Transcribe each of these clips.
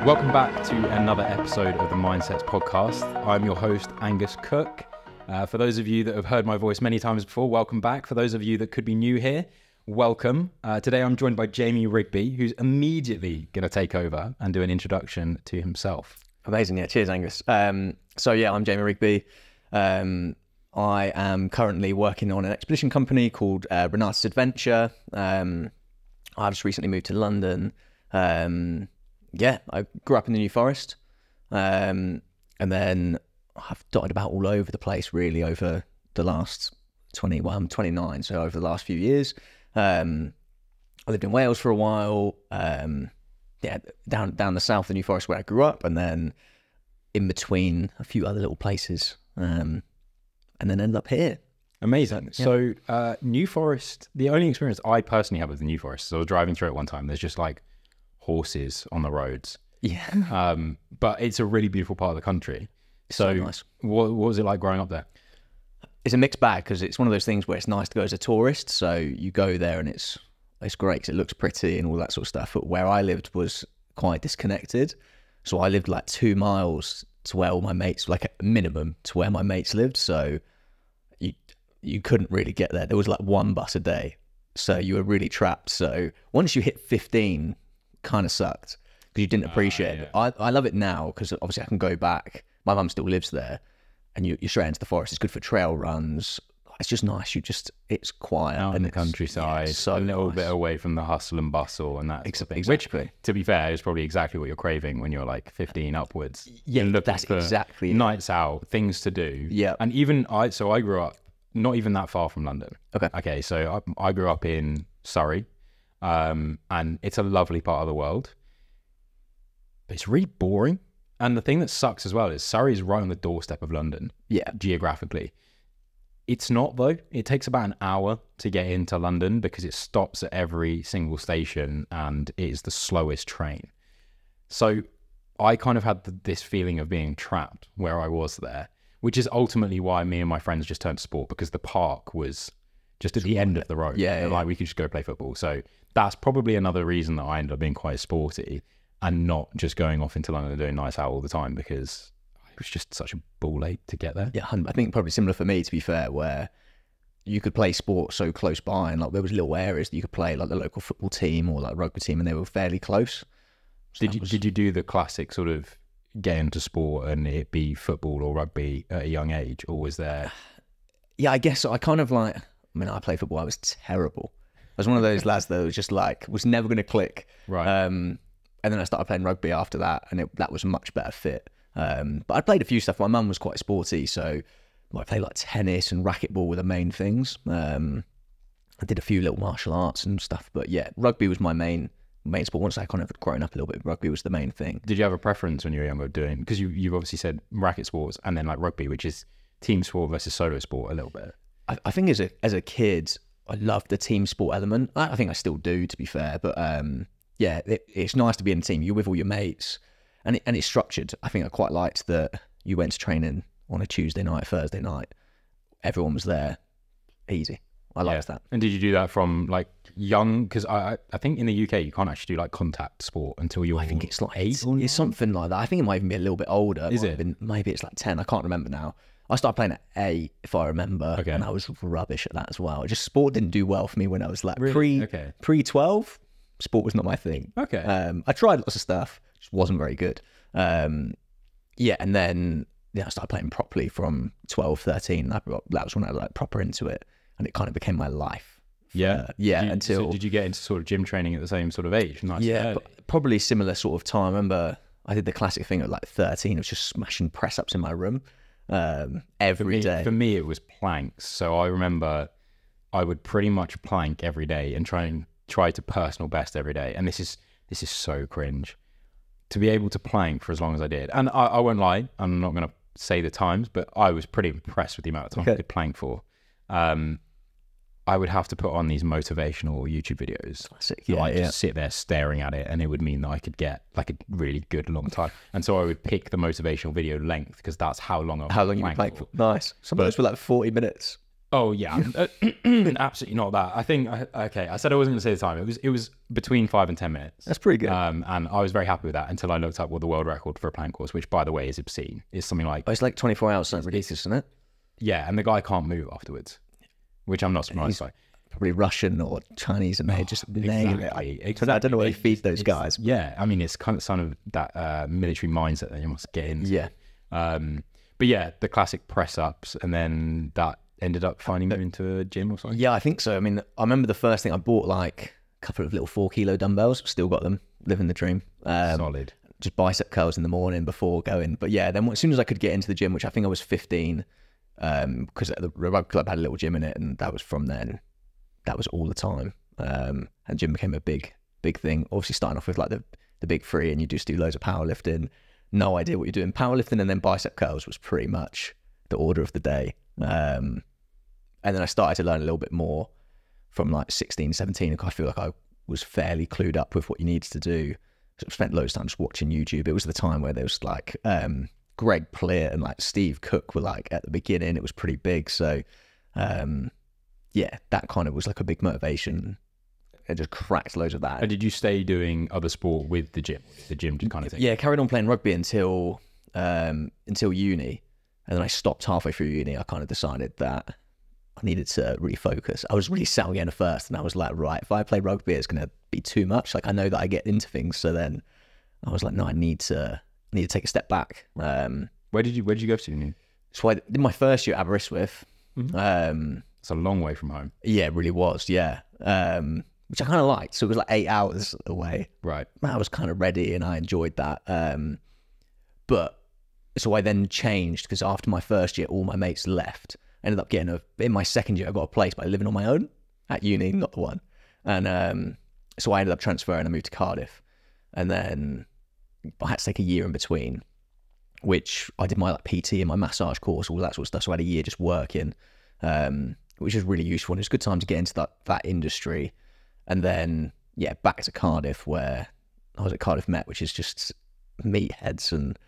Welcome back to another episode of the Mindsets podcast. I'm your host, Angus Cook. For those of you that have heard my voice many times before, welcome back. For those of you that could be new here, welcome. Today I'm joined by Jamie Rigby, who's immediately going to take over and do an introduction to himself. Amazing. Yeah, cheers, Angus. I'm Jamie Rigby. I am currently working on an expedition company called Renatus Adventure. I've just recently moved to London. I grew up in the New Forest, and then I've dotted about all over the place really over the last I'm 29, so over the last few years. I lived in Wales for a while, down the south of the New Forest where I grew up, and then in between a few other little places, and then ended up here. Amazing. Yeah. So New Forest, the only experience I personally have with the New Forest, so I was driving through it one time, there's just like horses on the roads. Yeah. But it's a really beautiful part of the country. So nice. What was it like growing up there? It's a mixed bag because it's one of those things where it's nice to go as a tourist. So you go there and it's great because it looks pretty and all that sort of stuff. But where I lived was quite disconnected. So I lived like 2 miles to where all my mates, like a minimum to where my mates lived. So you couldn't really get there. There was like one bus a day. So you were really trapped. So once you hit 15, kind of sucked because you didn't appreciate it. I love it now because obviously I can go back. My mum still lives there and you're straight into the forest. It's good for trail runs. It's just nice. It's quiet Out in and the countryside, so a little nice. bit away from the hustle and bustle and that. Exactly. Which, to be fair, is probably exactly what you're craving when you're like 15 upwards. Yeah, You're looking that's for exactly it. nights out, things to do. Yeah. And even I grew up not even that far from London. Okay. So I grew up in Surrey, and it's a lovely part of the world. But it's really boring. And the thing that sucks as well is Surrey is right on the doorstep of London. Yeah. Geographically. It's not though. It takes about an hour to get into London because it stops at every single station and it is the slowest train. So I kind of had this feeling of being trapped where I was there, which is ultimately why me and my friends just turned to sport because the park was just at the end of the road. Yeah. Like we could just go play football. So that's probably another reason that I ended up being quite sporty and not just going off into London and doing nights out all the time because it was just such a ball ache to get there. Yeah, I think probably similar for me, to be fair, where you could play sport so close by and like there was little areas that you could play like the local football team or like rugby team and they were fairly close. So did you do the classic sort of get into sport and it be football or rugby at a young age, or was there? Yeah, I guess so. I played football. I was terrible. I was one of those lads that was just like, was never going to click. Right. And then I started playing rugby after that and that was a much better fit. But I played a few stuff. My mum was quite sporty, so I played like tennis and racquetball were the main things. I did a few little martial arts and stuff, but yeah, rugby was my main sport. Once I kind of had grown up a little bit, rugby was the main thing. Did you have a preference when you were younger doing, because you've obviously said racket sports and then like rugby, which is team sport versus solo sport a little bit? I think as a kid, I loved the team sport element. I think I still do, to be fair, but it's nice to be in a team. You're with all your mates and it's structured. I think I quite liked that you went to training on a Tuesday night, Thursday night. Everyone was there. Easy. I liked that. And did you do that from like young? Because I think in the UK you can't actually do like contact sport until you're, I think it's like 8 or 9? It's something like that. I think it might even be a little bit older. Is it? Maybe it's like 10. I can't remember now. I started playing at 8, if I remember, and I was rubbish at that as well. Just sport didn't do well for me when I was like pre-12. Sport was not my thing. Okay. I tried lots of stuff, just wasn't very good. And then I started playing properly from 12, 13. That was when I was like proper into it, and it kind of became my life. So did you get into sort of gym training at the same sort of age? But probably similar sort of time. I remember I did the classic thing at like 13 of just smashing press ups in my room every day. For me, it was planks. So I remember I would pretty much plank every day and try to personal best every day. And this is so cringe to be able to plank for as long as I did. And I won't lie, I'm not going to say the times, but I was pretty impressed with the amount of time I could plank for. I would have to put on these motivational YouTube videos. Classic. Just sit there staring at it, and it would mean that I could get like a really good long time. And so I would pick the motivational video length because that's how long you plank for. Nice. Some of those were like 40 minutes. Oh yeah, absolutely not that. I think okay. I said I wasn't going to say the time. It was between 5 and 10 minutes. That's pretty good. And I was very happy with that until I looked up what the world record for a plank course, which by the way is obscene. It's something like it's like 24 hours. That's ridiculous, isn't it? Yeah, and the guy can't move afterwards, which I'm not surprised by. Probably Russian or Chinese, and they just nail it. Exactly. I don't know where they feed those guys. Yeah, I mean it's kind of son of that military mindset that you must get into. Yeah. But yeah, the classic press ups, and then that ended up finding them into a gym or something. Yeah, I think so. I mean, I remember the first thing I bought like a couple of little 4 kilo dumbbells. Still got them. Living the dream. Solid. Just bicep curls in the morning before going. But yeah, then as soon as I could get into the gym, which I think I was 15, because the rugby club had a little gym in it, and that was from then. That was all the time. And gym became a big thing. Obviously, starting off with like the big three, and you just do loads of powerlifting. No idea what you're doing. Powerlifting and then bicep curls was pretty much the order of the day. And then I started to learn a little bit more from like 16, 17. I feel like I was fairly clued up with what you needed to do. So I spent loads of time just watching YouTube. It was the time where there was like Greg Plitt and like Steve Cook were like at the beginning. It was pretty big. So yeah, that kind of was like a big motivation. I just cracked loads of that. And did you stay doing other sport with the gym? The gym just kind of thing? Yeah, carried on playing rugby until uni. And then I stopped halfway through uni. I kind of decided that I needed to really focus. I was really set on getting a first, and I was like, right, if I play rugby, it's going to be too much. Like, I know that I get into things. So then I was like, no, I need to take a step back. Where did you go to uni? So I did my first year at Aberystwyth. It's a long way from home. Yeah, it really was. Yeah. Which I kind of liked. So it was like 8 hours away. Right. I was kind of ready and I enjoyed that. But so I then changed because after my first year, all my mates left. I ended up getting in my second year, I got a place by living on my own at uni, not the one. And so I ended up transferring. I moved to Cardiff. And then I had to take a year in between, which I did my like PT and my massage course, all that sort of stuff. So I had a year just working, which is really useful. And it was a good time to get into that industry. And then, yeah, back to Cardiff, where I was at Cardiff Met, which is just meatheads and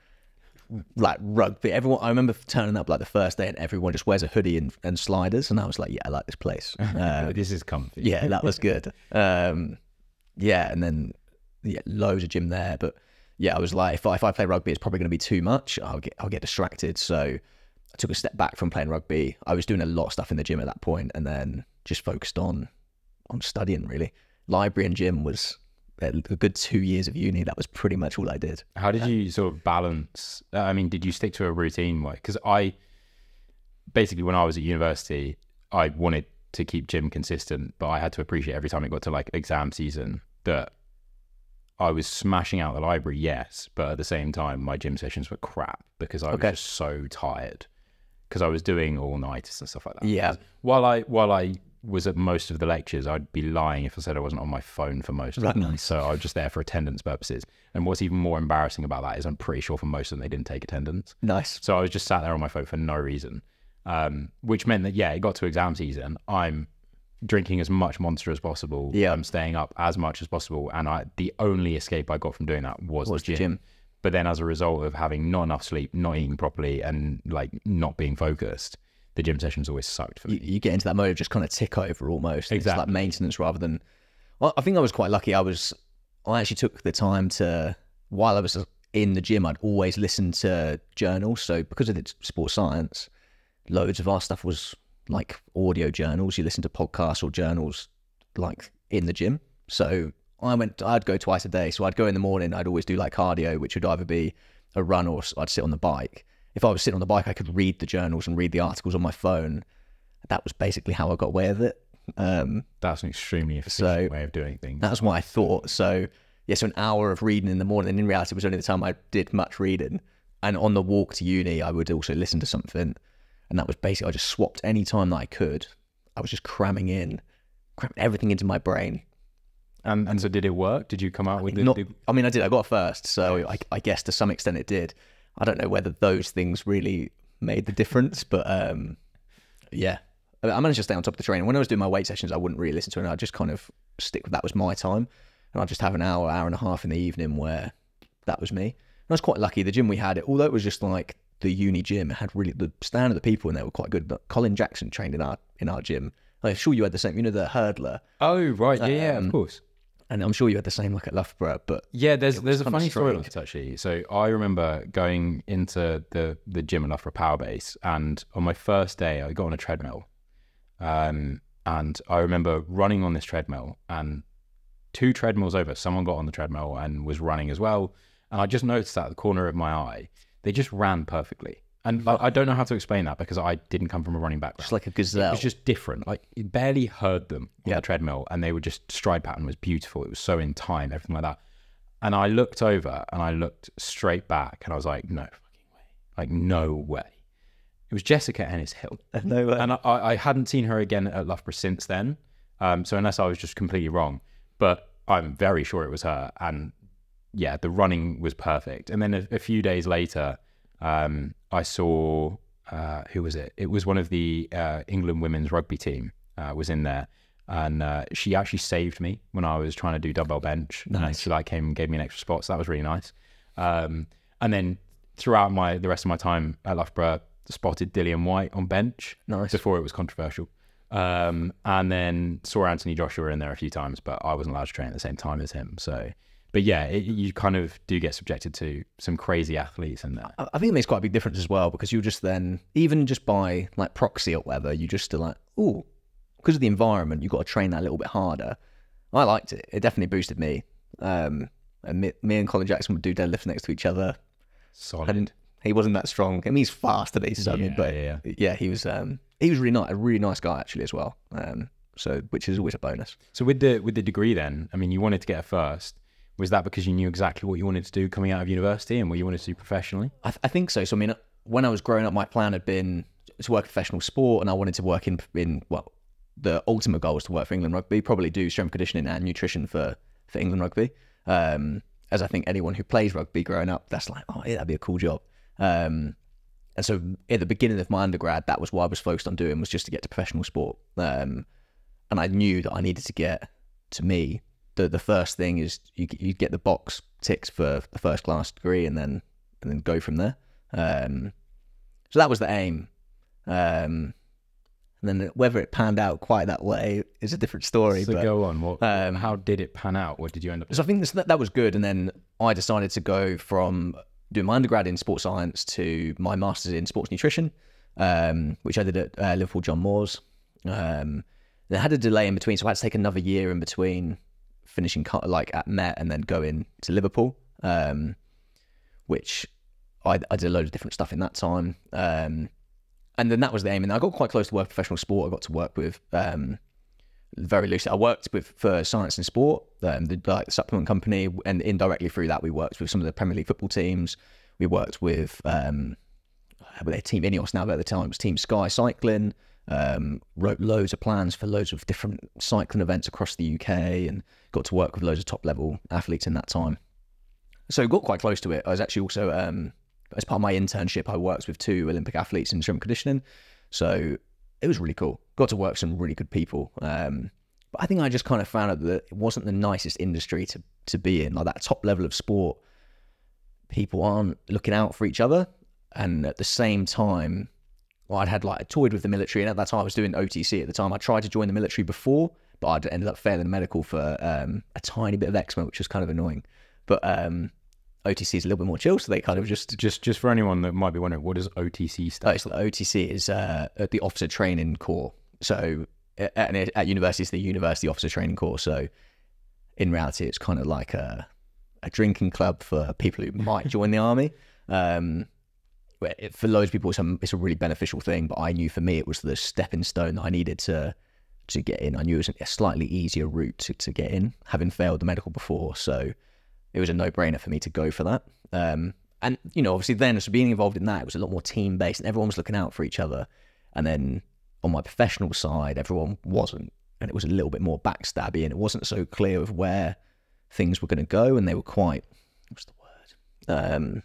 like rugby. Everyone, I remember turning up like the first day and everyone just wears a hoodie and sliders. And I was like, yeah, I like this place. This is comfy. Yeah, that was good. Yeah, and then yeah, loads of gym there. But yeah, I was like, if I play rugby, it's probably going to be too much. I'll get distracted. So I took a step back from playing rugby. I was doing a lot of stuff in the gym at that point, and then just focused on studying really. Library and gym was a good 2 years of uni. That was pretty much all I did. How did you sort of balance? I mean, did you stick to a routine? Because I basically, when I was at university, I wanted to keep gym consistent, but I had to appreciate every time it got to like exam season that I was smashing out the library, yes, but at the same time, my gym sessions were crap because I was just so tired because I was doing all-nighters and stuff like that. Yeah. While I was at most of the lectures, I'd be lying if I said I wasn't on my phone for most of the night. So I was just there for attendance purposes. And what's even more embarrassing about that is I'm pretty sure for most of them, they didn't take attendance. Nice. So I was just sat there on my phone for no reason, which meant that, yeah, it got to exam season. I'm drinking as much Monster as possible. Yeah. I'm staying up as much as possible. And the only escape I got from doing that was the gym. But then as a result of having not enough sleep, not eating properly, and like not being focused, the gym sessions always sucked for me. You get into that mode of just kind of tick over almost. Exactly. It's like maintenance rather than... Well, I think I was quite lucky. I actually took the time to, while I was in the gym, I'd always listen to journals. So because of the sports science, loads of our stuff was like audio journals. You listen to podcasts or journals like in the gym. So I'd go twice a day. So I'd go in the morning, I'd always do like cardio, which would either be a run or I'd sit on the bike. If I was sitting on the bike, I could read the journals and read the articles on my phone. That was basically how I got away with it. That's an extremely efficient way of doing things. That's what I thought. So yeah, so an hour of reading in the morning. And in reality, it was only the time I did much reading. And on the walk to uni, I would also listen to something. And that was basically, I just swapped any time that I could. I was just cramming everything into my brain. And so did it work? Did you come out with I mean, I did. I got first. So I guess to some extent it did. I don't know whether those things really made the difference, but yeah. I managed to stay on top of the training. When I was doing my weight sessions, I wouldn't really listen to it. I'd just kind of stick with that was my time. And I'd just have an hour and a half in the evening where that was me. And I was quite lucky. The gym we had, although it was just like the uni gym. It had really, the standard of the people in there were quite good. But Colin Jackson trained in our gym. I'm sure you had the same, the hurdler. Oh, right. Yeah, of course. And I'm sure you had the same like at Loughborough, but yeah, there's a funny story like this actually. So I remember going into the gym at Loughborough Power Base, and on my first day I got on a treadmill, and I remember running on this treadmill, and 2 treadmills over, someone got on the treadmill and was running as well, and I just noticed that at the corner of my eye, they just ran perfectly. And I don't know how to explain that because I didn't come from a running background. Just like a gazelle. It was just different. Like, you barely heard them on the treadmill, and they were just, stride pattern was beautiful. It was so in time, everything like that. And I looked over and I looked straight back and I was like, no fucking way. Like, no way. It was Jessica Ennis-Hill. No way. And I hadn't seen her again at Loughborough since then. So unless I was just completely wrong, but I'm very sure it was her. And yeah, the running was perfect. And then a few days later, I saw, who was it? It was one of the England women's rugby team was in there. And she actually saved me when I was trying to do dumbbell bench. Nice. She like came and gave me an extra spot. So that was really nice. And then throughout the rest of my time at Loughborough, spotted Dillian White on bench. Nice. Before it was controversial. And then saw Anthony Joshua in there a few times, but I wasn't allowed to train at the same time as him. So... But yeah, you kind of do get subjected to some crazy athletes in there. I think it makes quite a big difference as well, because you just then, even just by like proxy or whatever, you just still like, oh, because of the environment, you've got to train that a little bit harder. I liked it. It definitely boosted me. And me and Colin Jackson would do deadlifts next to each other. Solid. And he wasn't that strong. I mean, he's fast today, so yeah, he was really nice, a really nice guy actually as well. So which is always a bonus. So with the degree then, I mean, you wanted to get a first. Was that because you knew exactly what you wanted to do coming out of university and what you wanted to do professionally? I think so. So, I mean, when I was growing up, my plan had been to work in professional sport, and I wanted to work in the ultimate goal was to work for England Rugby, probably do strength conditioning and nutrition for England Rugby. As I think anyone who plays rugby growing up, that's like, oh, yeah, that'd be a cool job. And so at the beginning of my undergrad, that was what I was focused on doing, was just to get to professional sport. And I knew that I needed to get, to me, the first thing is you get the box ticks for the first class degree and then go from there. So that was the aim. And then whether it panned out quite that way is a different story. So but, go on. How did it pan out? What did you end up doing? So I think that was good. And then I decided to go from doing my undergrad in sports science to my master's in sports nutrition, which I did at Liverpool John Moores. Then I had a delay in between, so I had to take another year in between finishing like at Met and then going to Liverpool, which I did a load of different stuff in that time. And then that was the aim. And I got quite close to work professional sport. I got to work with, very loosely, I worked for Science and Sport, the supplement company, and indirectly through that, we worked with some of the Premier League football teams. We worked with their team Ineos now, but at the time it was Team Sky Cycling. Wrote loads of plans for loads of different cycling events across the UK and got to work with loads of top level athletes in that time. So got quite close to it. I was actually also, as part of my internship, I worked with 2 Olympic athletes in strength conditioning. So it was really cool. Got to work with some really good people. But I think I just kind of found out that it wasn't the nicest industry to be in. Like that top level of sport, people aren't looking out for each other. And at the same time, I toyed with the military, and at that time I was doing OTC at the time. I tried to join the military before, but I'd ended up failing the medical for a tiny bit of eczema, which was kind of annoying. But OTC is a little bit more chill, so they kind of just for anyone that might be wondering, what does OTC stand for? So OTC is the Officer Training Corps. So at university, it's the University Officer Training Corps. So in reality, it's kind of like a drinking club for people who might join the army. For loads of people, it's a really beneficial thing, but I knew for me it was the stepping stone that I needed to get in. I knew it was a slightly easier route to get in, having failed the medical before, so it was a no-brainer for me to go for that. And obviously then, so being involved in that, it was a lot more team-based, and everyone was looking out for each other. And then on my professional side, everyone wasn't, and it was a little bit more backstabby, and it wasn't so clear of where things were going to go, and they were quite, what's the word?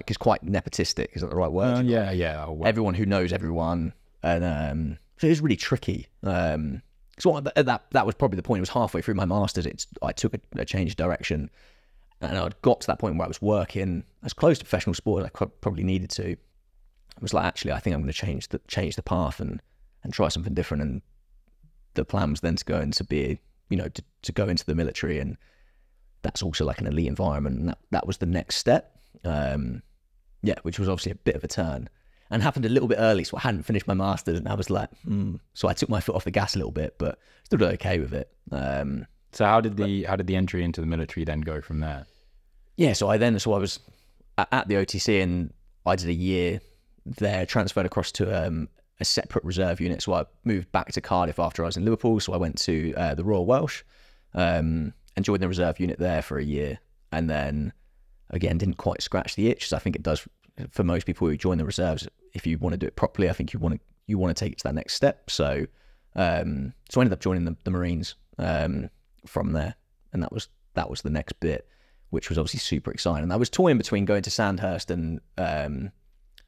It's quite nepotistic. Is that the right word? Yeah. Everyone who knows everyone, and so it was really tricky. So that was probably the point. It was halfway through my masters. I took a change of direction, And I'd got to that point where I was working as close to professional sport as I probably needed to. I was like, actually, I think I'm going to change the path and try something different. And the plan was then to go into be, to go into the military, and that's also like an elite environment. And that was the next step. Which was obviously a bit of a turn, and happened a little bit early. So I hadn't finished my master's, and I was like, So I took my foot off the gas a little bit, but still did okay with it. So how did the entry into the military then go from there? Yeah, so I was at the OTC, and I did a year there, transferred across to a separate reserve unit. So I moved back to Cardiff after I was in Liverpool. So I went to the Royal Welsh and joined the reserve unit there for a year. And then, again, didn't quite scratch the itch, as I think it does for most people who join the reserves. If you want to do it properly, I think you want to take it to that next step. So I ended up joining the Marines from there. And that was the next bit, which was obviously super exciting. And I was toying between going to Sandhurst and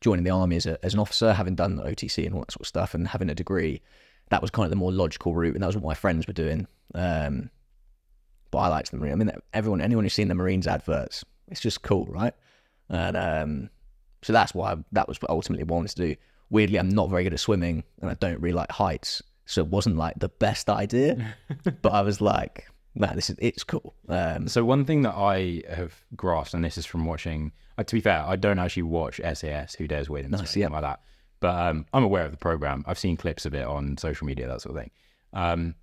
joining the army as an officer, having done the OTC and all that sort of stuff, and having a degree. That was kind of the more logical route, and that was what my friends were doing. But I liked the Marine. I mean, anyone who's seen the Marines adverts, it's just cool, right? And so that was what ultimately I wanted to do. Weirdly, I'm not very good at swimming, and I don't really like heights, so it wasn't like the best idea. But I was like, man, it's cool. So one thing that I have grasped, and this is from watching, to be fair, I don't actually watch SAS Who Dares Wins or anything like that, but I'm aware of the program. I've seen clips of it on social media, that sort of thing.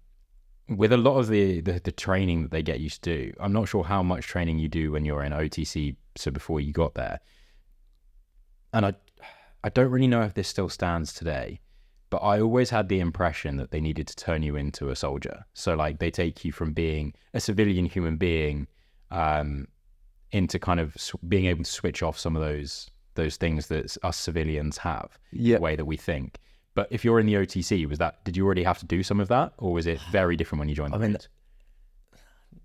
With a lot of the training that they get you to do, I'm not sure how much training you do when you're in OTC, so before you got there. And I don't really know if this still stands today, but I always had the impression that they needed to turn you into a soldier. So like they take you from being a civilian human being into kind of being able to switch off some of those things that us civilians have, the way that we think. But if you're in the OTC, did you already have to do some of that, or was it very different when you joined the Marines?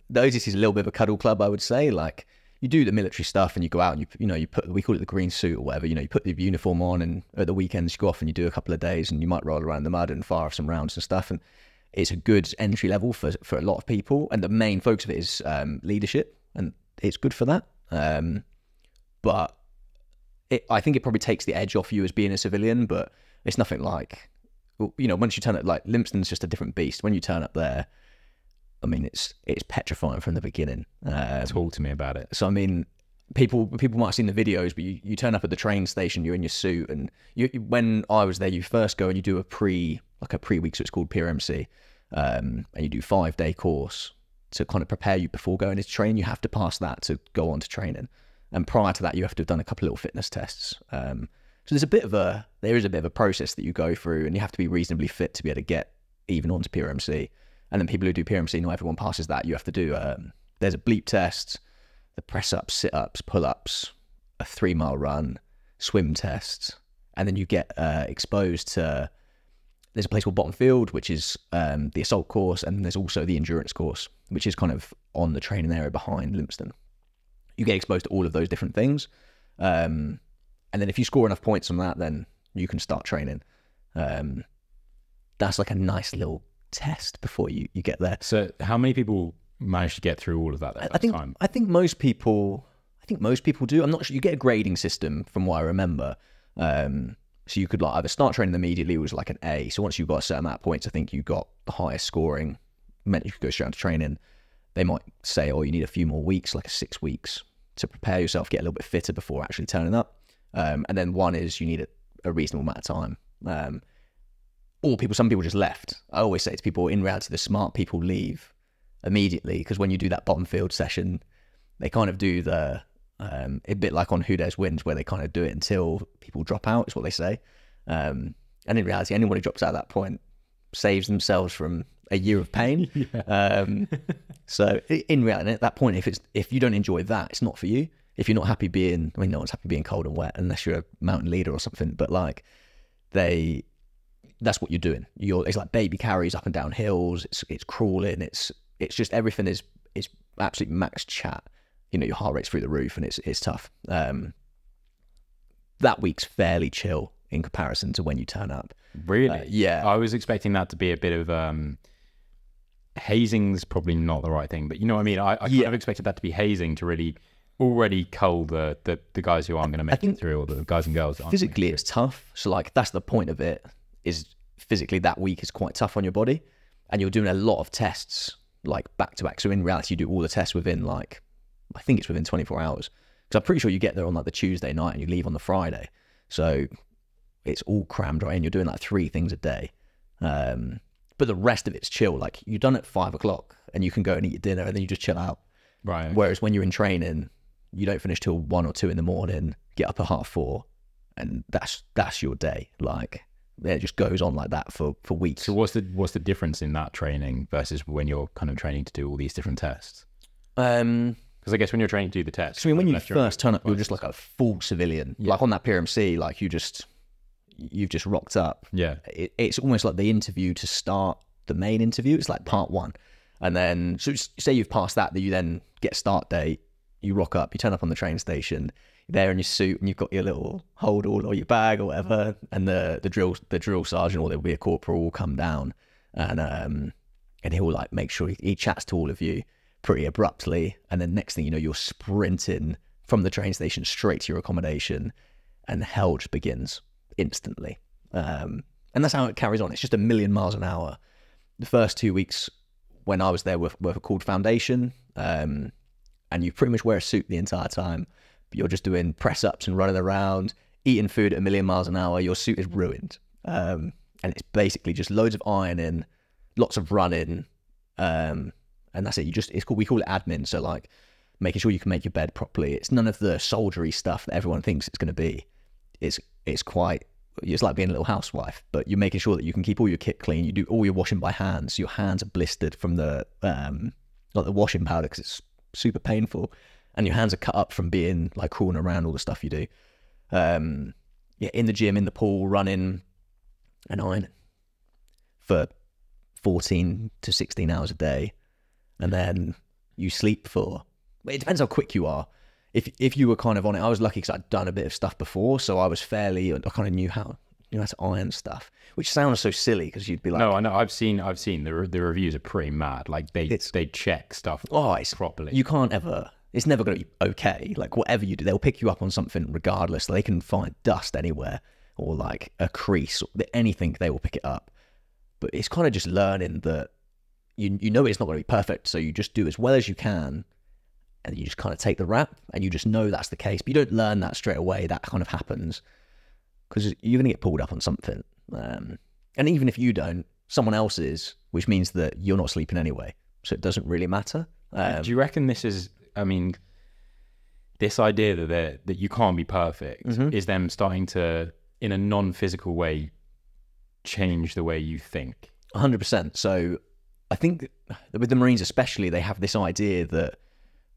The OTC is a little bit of a cuddle club, I would say. Like, you do the military stuff and you go out and you put, we call it the green suit or whatever, you put the uniform on, and at the weekends you go off and you do a couple of days and you might roll around in the mud and fire off some rounds and stuff. And it's a good entry level for a lot of people. And the main focus of it is leadership, and it's good for that. But I think it probably takes the edge off you as being a civilian, but it's nothing like, once you turn up, like Lympston's just a different beast. When you turn up there, I mean, it's petrifying from the beginning. Talk to me about it. So, I mean, people might have seen the videos, but you turn up at the train station, you're in your suit, and when I was there, you first go and you do a pre-week, so it's called PRMC, and you do 5-day course to kind of prepare you before going into training. You have to pass that to go on to training, and prior to that, you have to have done a couple of little fitness tests. So there is a bit of a process that you go through, and you have to be reasonably fit to be able to get even onto PRMC. And then people who do PRMC, not everyone passes that. You have to do, there's a bleep test, the press-ups, sit-ups, pull-ups, a 3-mile run, swim test. And then you get exposed to, there's a place called Bottom Field, which is the assault course. And there's also the endurance course, which is kind of on the training area behind Lympston. You get exposed to all of those different things. And then if you score enough points on that, then you can start training. That's like a nice little test before you get there. So how many people manage to get through all of that at that time? I think most people do. I'm not sure. You get a grading system from what I remember. So you could like either start training immediately, which was like an A. So once you got a certain amount of points, I think you got the highest scoring, meant you could go straight into training. They might say, oh, you need a few more weeks, like 6 weeks, to prepare yourself, get a little bit fitter before actually turning up. And then one is you need a reasonable amount of time. Some people just left. I always say to people, in reality, the smart people leave immediately, because when you do that bottom field session, they kind of do a bit like on Who Dares Wins, where they kind of do it until people drop out, is what they say. And in reality, anyone who drops out at that point saves themselves from a year of pain. Yeah. So in reality, at that point, if you don't enjoy that, it's not for you. If you're not happy no one's happy being cold and wet unless you're a mountain leader or something, but like that's what you're doing. It's like baby carries up and down hills. It's crawling. It's just everything is absolute max chat. Your heart rate's through the roof, and it's tough. That week's fairly chill in comparison to when you turn up. Really? Yeah. I was expecting that to be a bit of hazing's probably not the right thing, but you know what I mean? I kind of expected that to be hazing to really already cull the guys who aren't going to make it through, or the guys and girls that aren't. Physically, it's tough. So like, that's the point of it, is physically that week is quite tough on your body, and you're doing a lot of tests like back to back. So in reality, you do all the tests within like, I think it's within 24 hours. Because I'm pretty sure you get there on like the Tuesday night and you leave on the Friday. So it's all crammed right in. You're doing like 3 things a day. But the rest of it's chill. Like, you're done at 5 o'clock and you can go and eat your dinner and then you just chill out. Right. Okay. Whereas when you're in training, you don't finish till 1 or 2 in the morning, get up at 4:30, and that's your day. Like, it just goes on like that for weeks. So what's the difference in that training versus when you're kind of training to do all these different tests? Because I guess when you're training to do the tests, I mean, when you first turn up, you're just like a full civilian. Yeah. Like on that PRMC, like you've just rocked up. Yeah. It's almost like the interview to start the main interview. It's like part 1. And then, so say you've passed that you then get a start date, you rock up, you turn up on the train station, you're there in your suit and you've got your little hold all or your bag or whatever. And the drill sergeant, or there'll be a corporal, will come down and he'll like make sure he chats to all of you pretty abruptly, and then next thing you know, you're sprinting from the train station straight to your accommodation, and hell just begins instantly. And that's how it carries on. It's just a million miles an hour. The first 2 weeks when I was there were called foundation, and you pretty much wear a suit the entire time. But you're just doing press ups and running around, eating food at a million miles an hour. Your suit is ruined, and it's basically just loads of ironing, lots of running, and that's it. We call it admin. So like making sure you can make your bed properly. It's none of the soldiery stuff that everyone thinks it's going to be. It's like being a little housewife, but you're making sure that you can keep all your kit clean. You do all your washing by hand. So your hands are blistered from the washing powder, because it's super painful. And your hands are cut up from being like crawling around all the stuff you do. In the gym, in the pool, running and ironing for 14 to 16 hours a day. And then you sleep for, it depends how quick you are. If you were kind of on it, I was lucky because I'd done a bit of stuff before, so I kind of knew how to iron stuff, which sounds so silly because you'd be like, no, I know, I've seen the reviews are pretty mad. Like they check stuff properly. You can't ever, it's never going to be okay. Like whatever you do, they'll pick you up on something regardless. They can find dust anywhere or like a crease, or anything, they will pick it up. But it's kind of just learning that you know it's not going to be perfect, so you just do as well as you can, and you just kind of take the rap, and you just know that's the case. But you don't learn that straight away. That kind of happens because you're going to get pulled up on something. And even if you don't, someone else is, which means that you're not sleeping anyway. So it doesn't really matter. Do you reckon this is, I mean, this idea that you can't be perfect is them starting to, in a non-physical way, change the way you think? 100%. So I think with the Marines especially, they have this idea that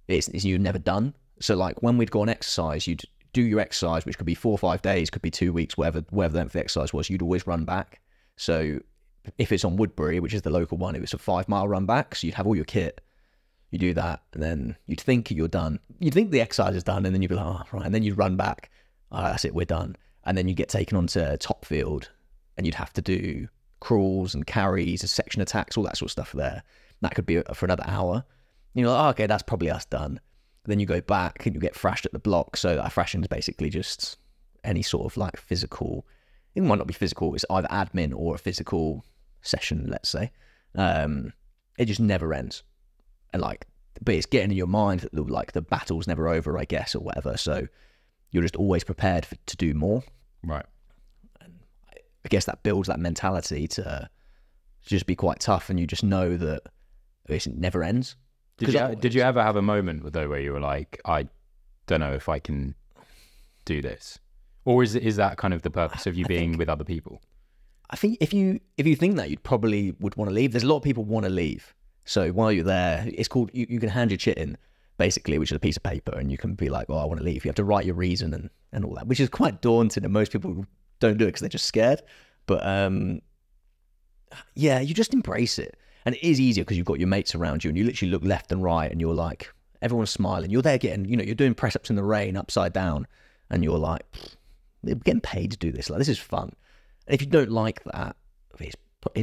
it's you're never done. So like when we'd go on exercise, you'd do your exercise, which could be 4 or 5 days, could be 2 weeks, whatever the length of the exercise was, you'd always run back. So if it's on Woodbury, which is the local one, it was a 5-mile run back. So you'd have all your kit, you do that, and then you'd think you're done. You'd think the exercise is done, and then you'd be like, oh, right. And then you'd run back. All right, that's it, we're done. And then you get taken onto top field, and you'd have to do crawls and carries, section attacks, all that sort of stuff there. That could be for another hour. And you're like, oh, okay, that's probably us done. Then you go back and you get thrashed at the block. So that thrashing is basically just any sort of like physical, it might not be physical, it's either admin or a physical session, let's say. It just never ends. And like, but it's getting in your mind that like the battle's never over, I guess, or whatever. So you're just always prepared to do more. Right. And I guess that builds that mentality to just be quite tough, and you just know that it never ends. Did you ever have a moment though where you were like, I don't know if I can do this, or is that kind of the purpose of you being with other people? I think if you think that, you'd probably would want to leave. There's a lot of people want to leave. So while you're there, it's called, you can hand your chit in, basically, which is a piece of paper, and you can be like, oh, I want to leave. You have to write your reason and all that, which is quite daunting, and most people don't do it because they're just scared. But yeah, you just embrace it. And it is easier because you've got your mates around you, and you literally look left and right, and you're like, everyone's smiling. You're there getting, you're doing press-ups in the rain upside down, and you're like, we're getting paid to do this. Like, this is fun. And if you don't like that, it's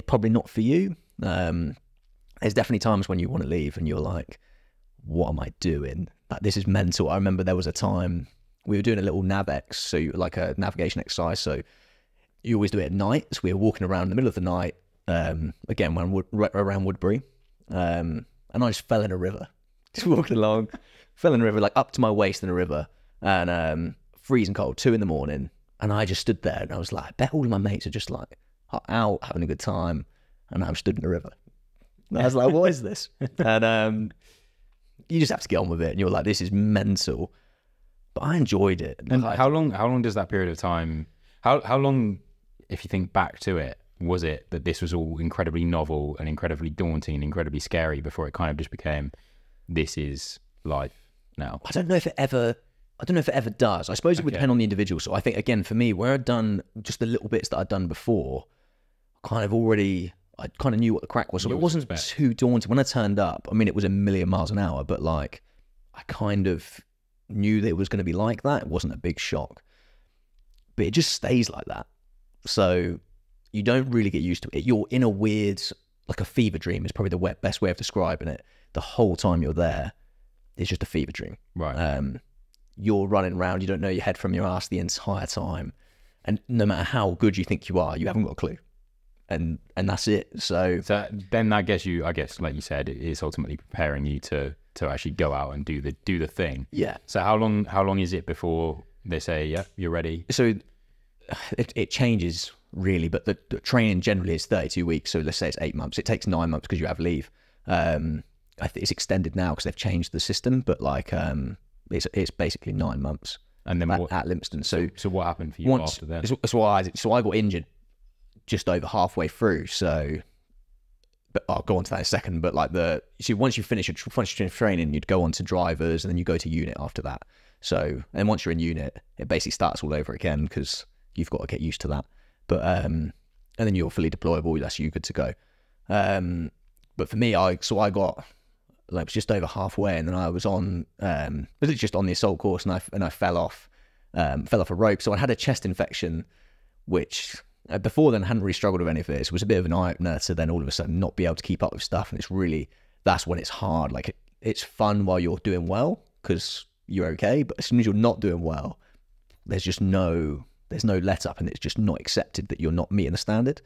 probably not for you. there's definitely times when you want to leave and you're like, what am I doing? Like, this is mental. I remember there was a time we were doing a little navex, so like a navigation exercise. So you always do it at night. So we were walking around in the middle of the night, again, around Woodbury, and I just fell in a river. Just walking along, fell in a river, like up to my waist in a river, and freezing cold, 2 a.m. And I just stood there and I was like, I bet all of my mates are just like out having a good time, and I'm stood in the river. And I was like, what is this? And you just have to get on with it, and you're like, this is mental. But I enjoyed it. And how long does that period of time, how long, if you think back to it, was it that this was all incredibly novel and incredibly daunting and incredibly scary before it kind of just became, this is life now? I don't know if it ever does. I suppose it would depend on the individual. So I think, again, for me, where I'd done just the little bits that I'd done before, I kind of knew what the crack was. So it wasn't too daunting. When I turned up, I mean, it was a million miles an hour, but like, I kind of knew that it was going to be like that. It wasn't a big shock, but it just stays like that. So you don't really get used to it. You're in a weird, like a fever dream is probably the best way of describing it. The whole time you're there, it's just a fever dream. Right. You're running around, you don't know your head from your ass the entire time. And no matter how good you think you are, you haven't got a clue. And that's it. So then that gets you, I guess, like you said, it is ultimately preparing you to actually go out and do the thing. Yeah. So how long is it before they say, yeah, you're ready? So it changes really, but the training generally is 32 weeks. So let's say it's 8 months. It takes 9 months because you have leave. I think it's extended now because they've changed the system, but like it's basically 9 months. And then at Lympston. So what happened for you after that? So I got injured just over halfway through. So, but I'll go on to that in a second. But like once you finish your training, you'd go on to drivers, and then you go to unit after that. So, and once you're in unit, it basically starts all over again because you've got to get used to that. But and then you're fully deployable. That's you good to go. But for me, I got like just over halfway, and then I was on just on the assault course, and I fell off a rope. So I had a chest infection, which before then I hadn't really struggled with any of this. It was a bit of an eye opener to then all of a sudden not be able to keep up with stuff, and that's when it's hard. Like it's fun while you're doing well because you're okay, but as soon as you're not doing well, there's no let up, and it's just not accepted that you're not meeting the standard.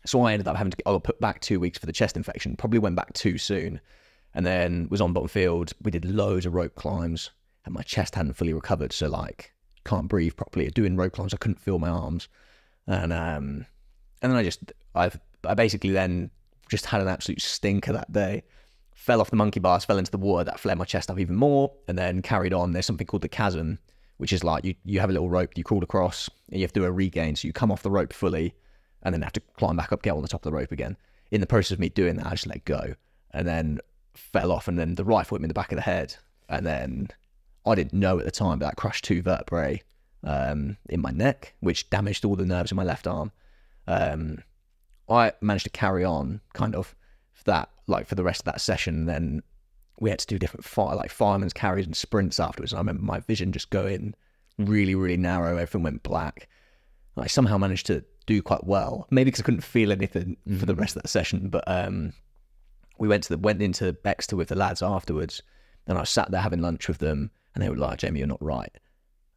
So I ended up having to I got put back 2 weeks for the chest infection, probably went back too soon, and then was on bottom field. We did loads of rope climbs, and my chest hadn't fully recovered, so like can't breathe properly. Doing rope climbs, I couldn't feel my arms, and then I basically then just had an absolute stinker that day. Fell off the monkey bars, fell into the water. That flared my chest up even more, and then carried on. There's something called the chasm, which is like you have a little rope, you crawl across, and you have to do a regain. So you come off the rope fully, and then have to climb back up, get on the top of the rope again. In the process of me doing that, I just let go, and then fell off, and then the rifle hit me in the back of the head, and then I didn't know at the time, but that crushed 2 vertebrae in my neck, which damaged all the nerves in my left arm. I managed to carry on kind of that, like for the rest of that session, and then we had to do different fireman's carries and sprints afterwards. And I remember my vision just going really, really narrow. Everything went black. I somehow managed to do quite well, maybe because I couldn't feel anything for the rest of that session. But we went into Exeter with the lads afterwards, and I sat there having lunch with them, and they were like, "Jamie, you're not right."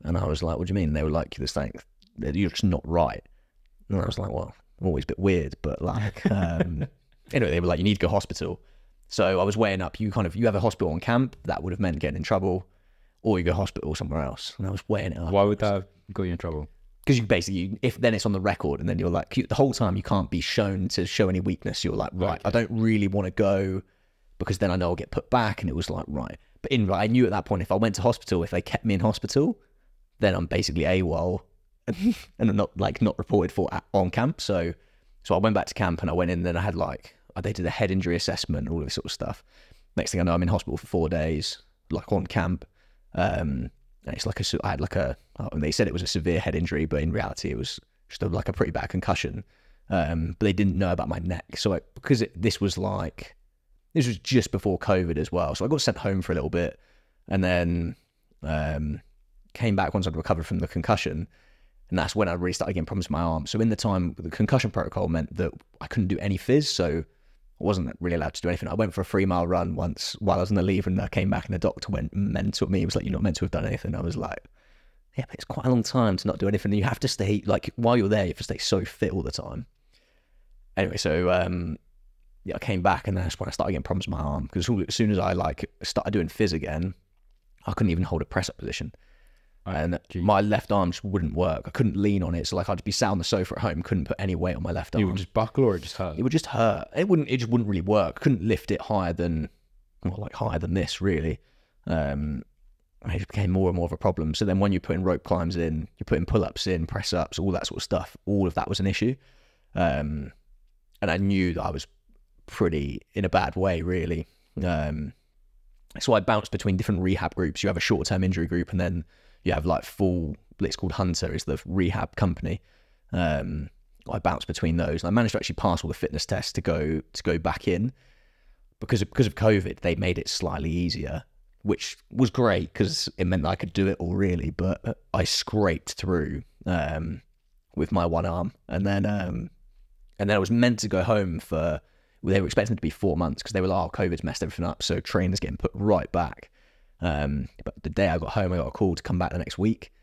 And I was like, "What do you mean?" And they were like, "You're just not right." And I was like, "Well, I'm always a bit weird, but like." Anyway, they were like, "You need to go to hospital." So I was weighing up. You have a hospital on camp, that would have meant getting in trouble, or you go to hospital somewhere else. And I was weighing it up. Why would that have got you in trouble? Because if then it's on the record, and then you're like, the whole time you can't be shown to show any weakness. You're like, right, I don't really want to go because then I know I'll get put back. And it was like, right. But I knew at that point, if I went to hospital, if they kept me in hospital, then I'm basically AWOL and I'm not reported for on camp. So I went back to camp, and I went in, and then I had they did a head injury assessment and all this sort of stuff. Next thing I know, I'm in hospital for 4 days, like on camp. And it's they said it was a severe head injury, but in reality it was just like a pretty bad concussion. But they didn't know about my neck. So this was just before COVID as well. So I got sent home for a little bit, and then came back once I'd recovered from the concussion. And that's when I really started getting problems with my arm. So in the time, the concussion protocol meant that I couldn't do any phys. So I wasn't really allowed to do anything. I went for a 3-mile run once while I was on the leave, and I came back and the doctor went mental at me. He was like, "You're not meant to have done anything." I was like, "Yeah, but it's quite a long time to not do anything. You have to stay, like, while you're there, you have to stay so fit all the time." Anyway, so yeah, I came back, and that's when I started getting problems with my arm, because as soon as I like started doing phys again, I couldn't even hold a press up position. And my left arm just wouldn't work. I couldn't lean on it. So like I'd be sat on the sofa at home, couldn't put any weight on my left arm. It would just buckle, or it just hurt? It would just hurt. It just wouldn't really work. I couldn't lift it higher than, well, like higher than this really. It became more and more of a problem. So then when you're putting rope climbs in, you're putting pull-ups in, press-ups, all that sort of stuff, all of that was an issue. And I knew that I was pretty in a bad way really. So I bounced between different rehab groups. You have a short-term injury group, and then you have like it's called Hunter, is the rehab company. I bounced between those, and I managed to actually pass all the fitness tests to go back in. Because of COVID, they made it slightly easier, which was great because it meant that I could do it all really. But I scraped through with my one arm, and then I was meant to go home for. They were expecting it to be 4 months because they were like, "Oh, COVID's messed everything up," so trainers getting put right back. But the day I got home, I got a call to come back the next week,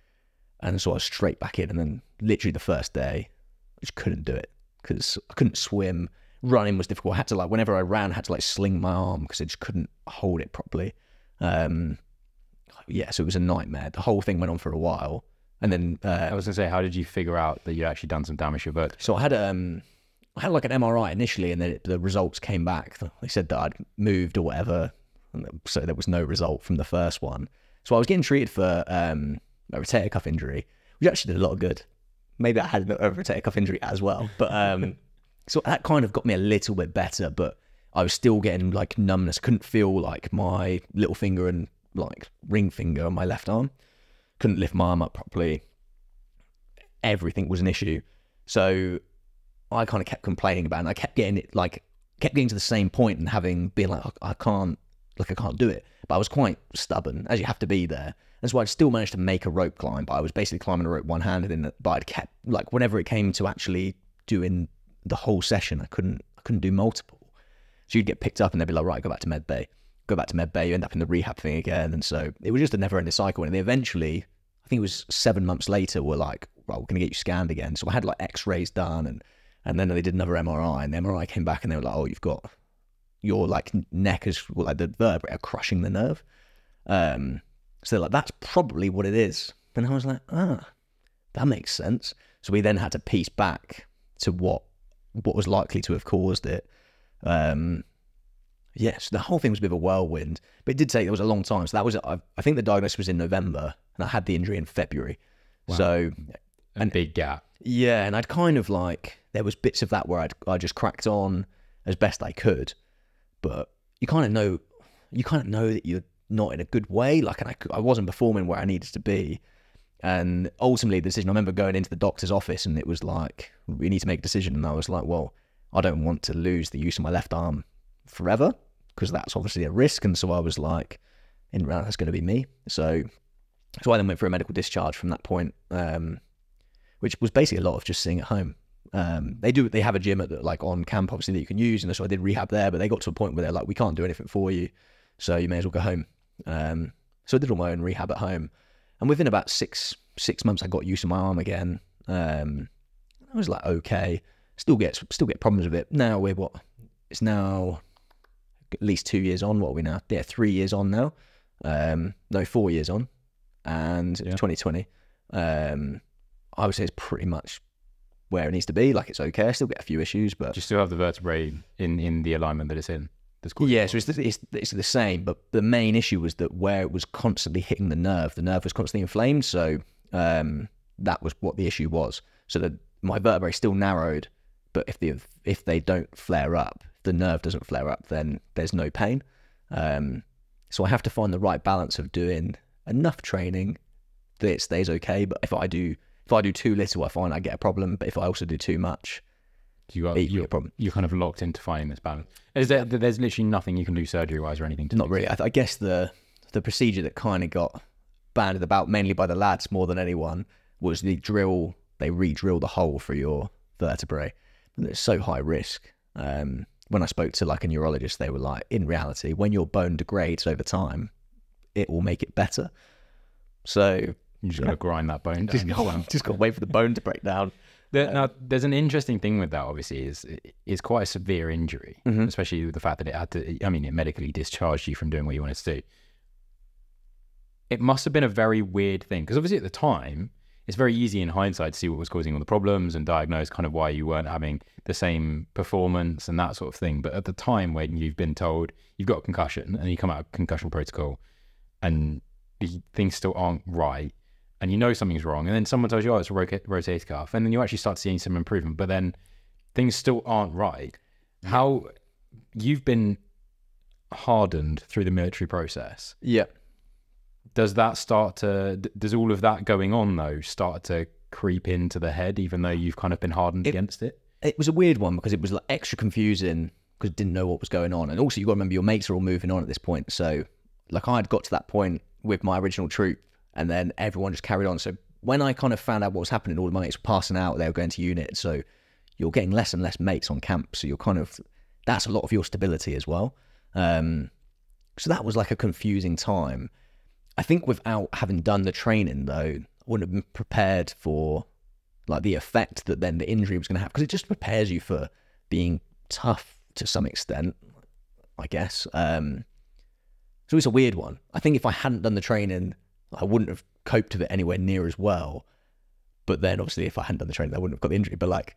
and so I was straight back in. And then literally the first day, I just couldn't do it because I couldn't swim. Running was difficult. I had to like, whenever I ran, I had to like sling my arm because I just couldn't hold it properly. Yeah, so it was a nightmare. The whole thing went on for a while, and then I was gonna say, how did you figure out that you'd actually done some damage to your vertebrae? So I had like an MRI initially, and then the results came back. They said that I'd moved or whatever, so there was no result from the first one. So I was getting treated for a rotator cuff injury, which actually did a lot of good. Maybe I had a rotator cuff injury as well, but so that kind of got me a little bit better. But I was still getting like numbness. Couldn't feel like my little finger and like ring finger on my left arm. Couldn't lift my arm up properly. Everything was an issue. So I kind of kept complaining about it, and I kept getting to the same point and being like, I can't do it. But I was quite stubborn, as you have to be there. And so I still managed to make a rope climb, but I was basically climbing a rope one-handed but I'd kept, like, whenever it came to actually doing the whole session, I couldn't do multiple. So you'd get picked up and they'd be like, right, go back to med bay. Go back to med bay, you end up in the rehab thing again. And so it was just a never-ending cycle. And they eventually, I think it was 7 months later, were like, right, we're going to get you scanned again. So I had like x-rays done, and then they did another MRI, and the MRI came back and they were like, oh, you've got your like neck is, like the vertebrae are crushing the nerve. So they're like, that's probably what it is. And I was like, that makes sense. So we then had to piece back to what was likely to have caused it. Yes, the whole thing was a bit of a whirlwind, but it did take, there was a long time. So that was, I think the diagnosis was in November, and I had the injury in February. Wow. So a big gap. Yeah, and I'd kind of like, there was bits of that where I just cracked on as best I could, but you kind of know that you're not in a good way. Like, and I wasn't performing where I needed to be. And ultimately the decision, I remember going into the doctor's office and it was like, we need to make a decision. And I was like, well, I don't want to lose the use of my left arm forever, because that's obviously a risk. And so I was like, that's going to be me. So I then went for a medical discharge from that point, which was basically a lot of just sitting at home. They have a gym on camp, obviously, that you can use. And so I did rehab there, but they got to a point where they're like, we can't do anything for you, so you may as well go home. So I did all my own rehab at home. And within about six months, I got used to my arm again. I was like, okay, still get problems with it. Now it's now at least 2 years on. What are we now? Yeah, 3 years on now. No, 4 years on. And it's 2020. I would say it's pretty much where it needs to be. Like, it's okay. I still get a few issues, but you still have the vertebrae in the alignment that it's in. Yeah, so it's the same, but the main issue was that where it was constantly hitting the nerve was constantly inflamed. So that was what the issue was. So that my vertebrae still narrowed, but if they don't flare up, if the nerve doesn't flare up, then there's no pain. So I have to find the right balance of doing enough training that it stays okay. But if I do too little, I find I get a problem. But if I also do too much, you're kind of locked into finding this balance. There's literally nothing you can do surgery wise or anything to Not really. I guess the procedure that kind of got banded about mainly by the lads more than anyone was they re-drill the hole for your vertebrae. And it's so high risk. When when I spoke to like a neurologist, they were like, in reality, when your bone degrades over time, it will make it better. So You just got to grind that bone down. just got to wait for the bone to break down. Now, there's an interesting thing with that, obviously, is quite a severe injury, especially with the fact that it had to, I mean, it medically discharged you from doing what you wanted to do. It must have been a very weird thing, because obviously at the time, it's very easy in hindsight to see what was causing all the problems and diagnose kind of why you weren't having the same performance and that sort of thing. But at the time when you've been told you've got a concussion and you come out of concussion protocol and things still aren't right, and you know something's wrong, and then someone tells you, oh, it's a rotator cuff, and then you actually start seeing some improvement, but then things still aren't right. How you've been hardened through the military process. Yeah. Does all of that going on though start to creep into the head, even though you've kind of been hardened against it? It was a weird one because it was like extra confusing because I didn't know what was going on. And also you got to remember your mates are all moving on at this point. So like I had got to that point with my original troop, and then everyone just carried on. So when I kind of found out what was happening, all the mates were passing out, they were going to unit. So you're getting less and less mates on camp. So you're kind of, that's a lot of your stability as well. So that was like a confusing time. I think without having done the training though, I wouldn't have been prepared for like the effect that then the injury was going to have, because it just prepares you for being tough to some extent, I guess. So it's a weird one. I think if I hadn't done the training, I wouldn't have coped with it anywhere near as well. But then obviously if I hadn't done the training, I wouldn't have got the injury. But like,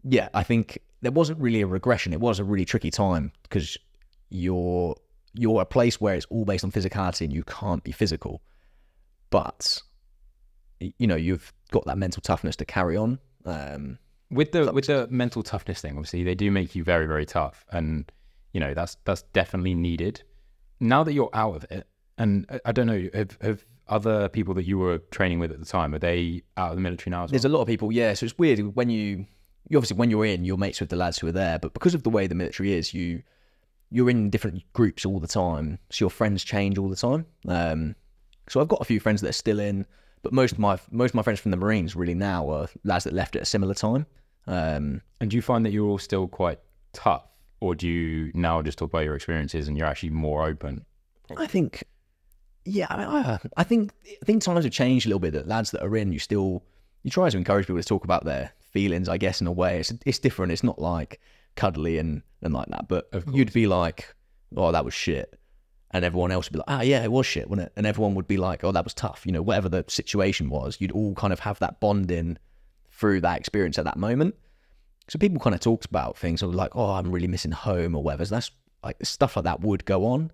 yeah, I think there wasn't really a regression. It was a really tricky time because you're a place where it's all based on physicality and you can't be physical. But, you know, you've got that mental toughness to carry on. With the mental toughness thing, obviously, they do make you very, very tough. And, you know, that's definitely needed. Now that you're out of it, and I don't know, have other people that you were training with at the time, are they out of the military now as well? There's a lot of people, yeah. So it's weird when you obviously, when you're in, you're mates with the lads who are there. But because of the way the military is, you're in different groups all the time. So your friends change all the time. So I've got a few friends that are still in, but most of my friends from the Marines really now are lads that left at a similar time. And do you find that you're all still quite tough, or do you now just talk about your experiences and you're actually more open? I think, yeah, I think times have changed a little bit. That lads that are in, you try to encourage people to talk about their feelings, I guess, in a way. It's different. It's not like cuddly and like that, but you'd be like, oh, that was shit, and everyone else would be like, ah, yeah, it was shit, wasn't it? And everyone would be like, oh, that was tough, you know, whatever the situation was. You'd all kind of have that bonding through that experience at that moment. So people kind of talked about things of like, oh, I'm really missing home or whatever. So that's like stuff like that would go on.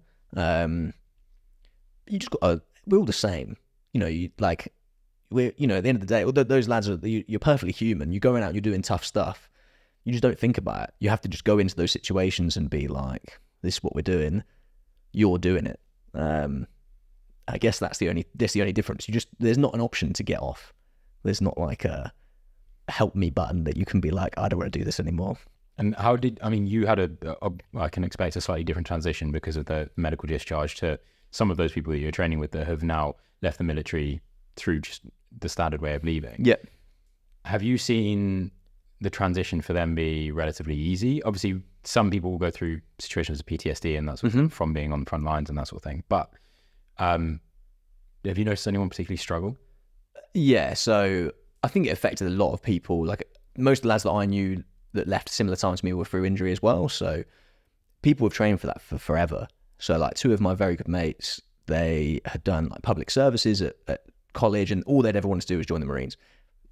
You just got we're all the same, you know. At the end of the day, those lads you're perfectly human. You're going out, you're doing tough stuff. You just don't think about it. You have to just go into those situations and be like, this is what we're doing. You're doing it. I guess that's the only difference. There's not an option to get off. There's not like a help me button that you can be like, I don't want to do this anymore. And you had I can expect a slightly different transition because of the medical discharge to some of those people that you're training with that have now left the military through just the standard way of leaving. Yeah. Have you seen the transition for them be relatively easy? Obviously, some people will go through situations of PTSD and that sort of thing from being on the front lines and that sort of thing. But have you noticed anyone particularly struggle? Yeah, so I think it affected a lot of people. Like most of the lads that I knew that left similar time to me were through injury as well. So people have trained for that for forever. So like two of my very good mates, they had done like public services at college, and all they'd ever wanted to do was join the Marines.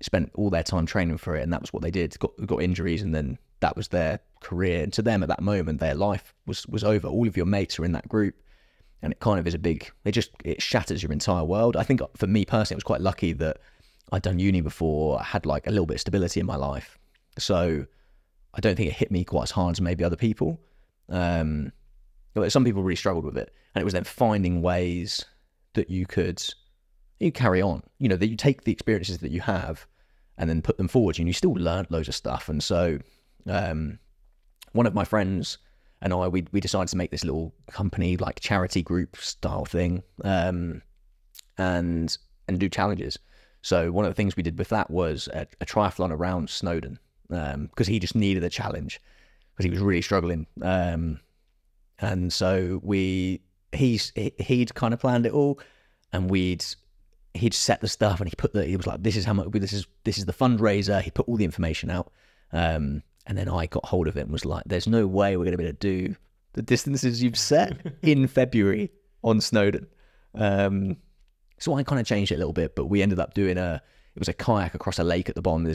Spent all their time training for it, and that was what they did. Got injuries, and then that was their career. And to them at that moment, their life was over. All of your mates are in that group, and it kind of is it shatters your entire world. I think for me personally, I was quite lucky that I'd done uni before. I had like a little bit of stability in my life, so I don't think it hit me quite as hard as maybe other people. But some people really struggled with it, and it was then finding ways that you carry on. You know, that you take the experiences that you have and then put them forward, and you still learn loads of stuff. And so one of my friends and I, we decided to make this little company, like charity group style thing, and do challenges. So one of the things we did with that was a triathlon around Snowdon, because he just needed a challenge. because he was really struggling. And so he'd kind of planned it all, and he'd set the stuff, and he was like, this is how much, this is the fundraiser. He put all the information out, and then I got hold of it and was like, there's no way we're going to be able to do the distances you've set in February on Snowdon. So I kind of changed it a little bit, but we ended up doing it was a kayak across a lake at the bottom.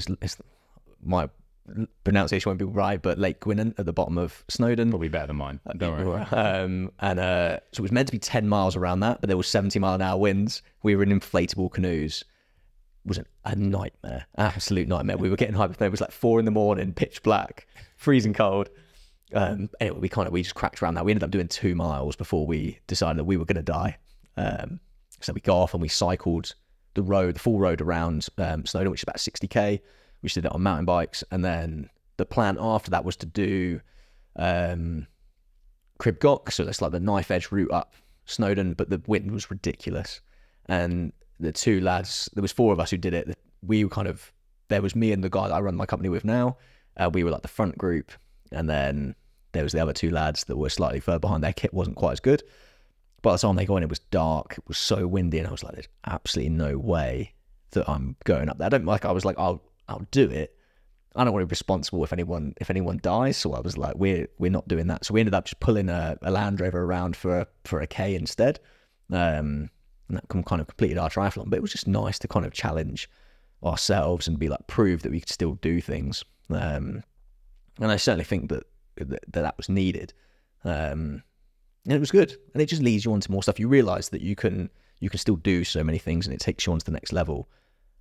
My pronunciation won't be right, but Lake Gwynant at the bottom of Snowdon. Probably better than mine. Don't worry. So it was meant to be 10 miles around that, but there was 70-mile-an-hour winds. We were in inflatable canoes. It was a nightmare, absolute nightmare. We were getting hypothermia. It was like 4 a.m, pitch black, freezing cold. Anyway, we just cracked around that. We ended up doing 2 miles before we decided that we were going to die. So we got off and we cycled the full road around Snowdon, which is about 60k. We did it on mountain bikes, and then the plan after that was to do Crib Goch, so that's like the knife edge route up Snowdon, but the wind was ridiculous. And the 2 lads, there was 4 of us who did it. There was me and the guy that I run my company with now. We were like the front group, and then there was the other 2 lads that were slightly further behind. Their kit wasn't quite as good. By the time they got in, it was dark. It was so windy, and I was like, there's absolutely no way that I'm going up there. I was like, I'll do it. I don't want to be responsible if anyone dies. So I was like, we're not doing that. So we ended up just pulling a Land Rover around for a K instead. And that kind of completed our triathlon. But it was just nice to kind of challenge ourselves and be like, prove that we could still do things. And I certainly think that was needed. And it was good. And it just leads you on to more stuff. You realise that you can still do so many things, and it takes you on to the next level.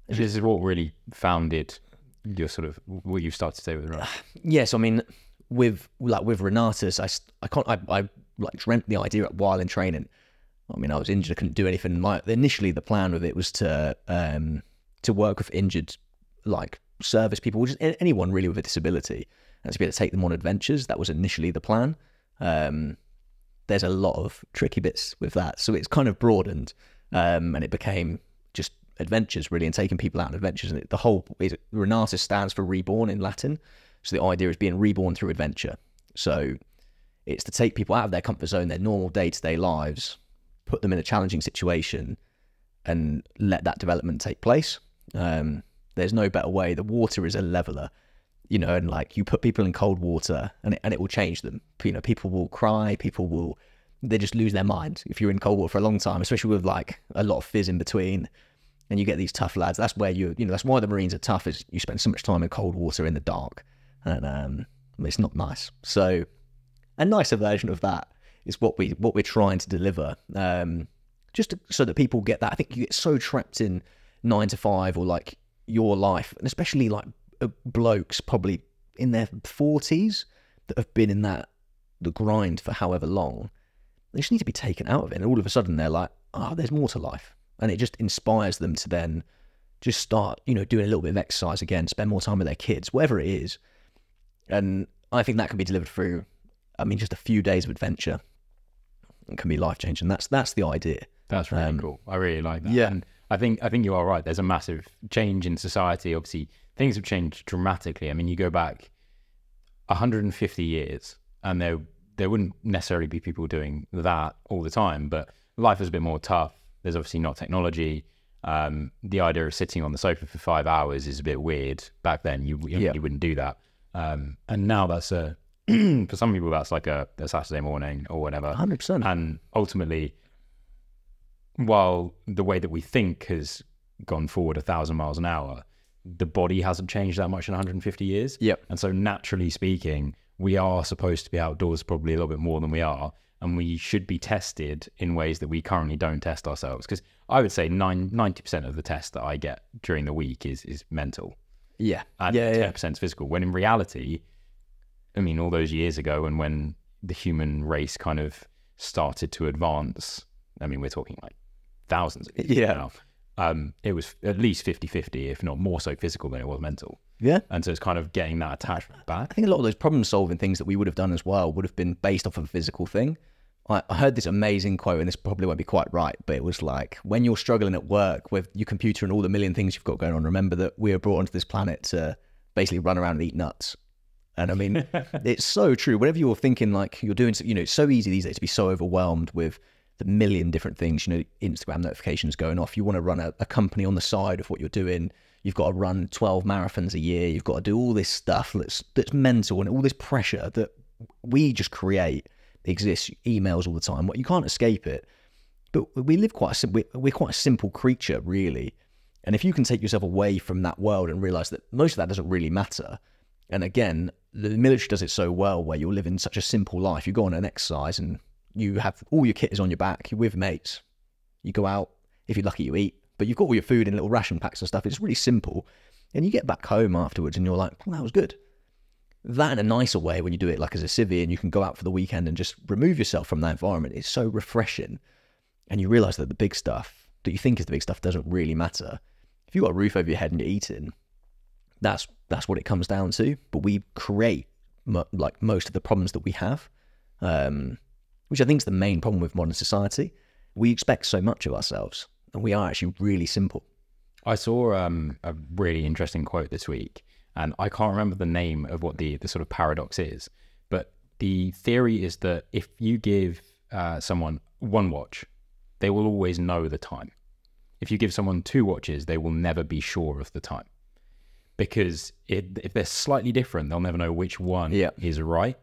This is what really founded your sort of what you started to say with Renatus. Yes, I mean, with Renatus, I dreamt the idea up while in training. I mean, I was injured, I couldn't do anything. Initially, the plan with it was to work with injured, like service people, just anyone really with a disability, and to be able to take them on adventures. That was initially the plan. There's a lot of tricky bits with that, so it's kind of broadened, and it became just adventures really, and taking people out on adventures. And Renatus stands for reborn in Latin, so the idea is being reborn through adventure. So it's to take people out of their comfort zone, their normal day-to-day lives, put them in a challenging situation, and let that development take place. There's no better way. The water is a leveler, and like you put people in cold water and it will change them. People will cry, they just lose their mind if you're in cold water for a long time, especially with like a lot of fizz in between. And you get these tough lads. That's where that's why the Marines are tough, is you spend so much time in cold water in the dark, and it's not nice. So a nicer version of that is what we're trying to deliver, so that people get that. I think you get so trapped in 9 to 5 or like your life, and especially like blokes probably in their 40s that have been in the grind for however long. They just need to be taken out of it, and all of a sudden they're like, oh, there's more to life. And it just inspires them to then just start, doing a little bit of exercise again, spend more time with their kids, whatever it is. And I think that can be delivered through, just a few days of adventure. It can be life-changing. That's the idea. That's really cool. I really like that. Yeah. And I think you are right. There's a massive change in society. Obviously, things have changed dramatically. I mean, you go back 150 years, and there wouldn't necessarily be people doing that all the time, but life is a bit more tough. There's obviously not technology. The idea of sitting on the sofa for 5 hours is a bit weird. Back then, you wouldn't do that. And now that's for some people, that's like a Saturday morning or whatever. 100%. And ultimately, while the way that we think has gone forward 1,000 miles an hour, the body hasn't changed that much in 150 years. Yep. And so naturally speaking, we are supposed to be outdoors probably a little bit more than we are. And we should be tested in ways that we currently don't test ourselves. Because I would say 90% of the tests that I get during the week is mental. Yeah. And 10% is physical. When in reality, all those years ago, and when the human race kind of started to advance, we're talking like thousands of years now. It was at least 50-50, if not more so physical than it was mental. Yeah. And so it's kind of getting that attachment back. I think a lot of those problem-solving things that we would have done as well would have been based off of a physical thing. I heard this amazing quote, and this probably won't be quite right, but it was like, when you're struggling at work with your computer and all the million things you've got going on, remember that we were brought onto this planet to basically run around and eat nuts. And I mean, it's so true. Whenever you're thinking like you're doing, you know, it's so easy these days to be so overwhelmed with the million different things, you know, Instagram notifications going off. You want to run a company on the side of what you're doing. You've got to run 12 marathons a year. You've got to do all this stuff that's mental, and all this pressure that we just create exists, emails all the time. You can't escape it. But we live we're quite a simple creature, really. And if you can take yourself away from that world and realize that most of that doesn't really matter. And again, the military does it so well, where you're living such a simple life. You go on an exercise and you have all your kit is on your back. You're with mates. You go out. If you're lucky, you eat. But you've got all your food in little ration packs and stuff. It's really simple. And you get back home afterwards and you're like, well, that was good. That in a nicer way, when you do it like as a civvy and you can go out for the weekend and just remove yourself from that environment, it's so refreshing. And you realize that the big stuff that you think is the big stuff doesn't really matter. If you've got a roof over your head and you're eating, that's what it comes down to. But we create like most of the problems that we have, which I think is the main problem with modern society. We expect so much of ourselves, and we are actually really simple. I saw a really interesting quote this week, and I can't remember the name of what the sort of paradox is, but the theory is that if you give someone one watch, they will always know the time. If you give someone 2 watches, they will never be sure of the time. Because if they're slightly different, they'll never know which one is right.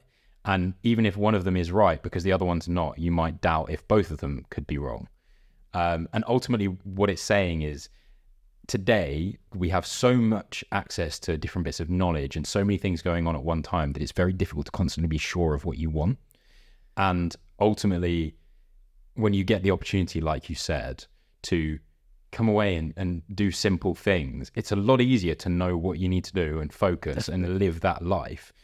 And even if one of them is right, because the other one's not, you might doubt if both of them could be wrong. And ultimately, what it's saying is, today, we have so much access to different bits of knowledge and so many things going on at one time that it's very difficult to constantly be sure of what you want. And ultimately, when you get the opportunity, like you said, to come away and do simple things, it's a lot easier to know what you need to do and focus and live that life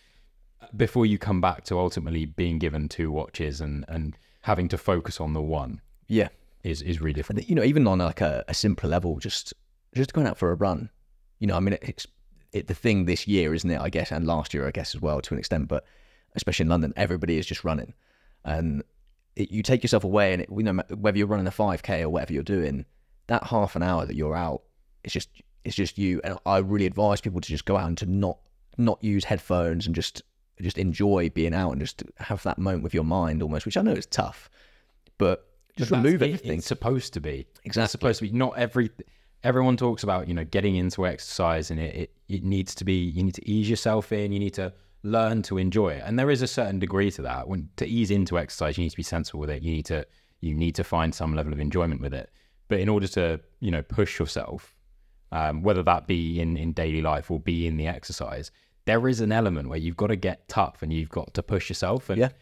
before you come back to ultimately being given 2 watches and having to focus on the one. Yeah. Is really different. You know, even on like a simpler level, just going out for a run. You know, I mean, it's the thing this year, isn't it? I guess, and last year, I guess, as well, to an extent. But especially in London, everybody is just running, and you take yourself away, and you know, whether you're running a 5K or whatever you're doing, that half an hour that you're out, it's just you. And I really advise people to just go out and to not use headphones and just enjoy being out and just have that moment with your mind almost, which I know is tough, but just remove everything. It's supposed to be. Exactly. It's supposed to be. Not everyone talks about, you know, getting into exercise, and it needs to be, you need to ease yourself in, you need to learn to enjoy it. And there is a certain degree to that. When to ease into exercise, you need to be sensible with it. You need to find some level of enjoyment with it. But in order to, you know, push yourself, whether that be in daily life or be in the exercise, there is an element where you've got to get tough and you've got to push yourself. And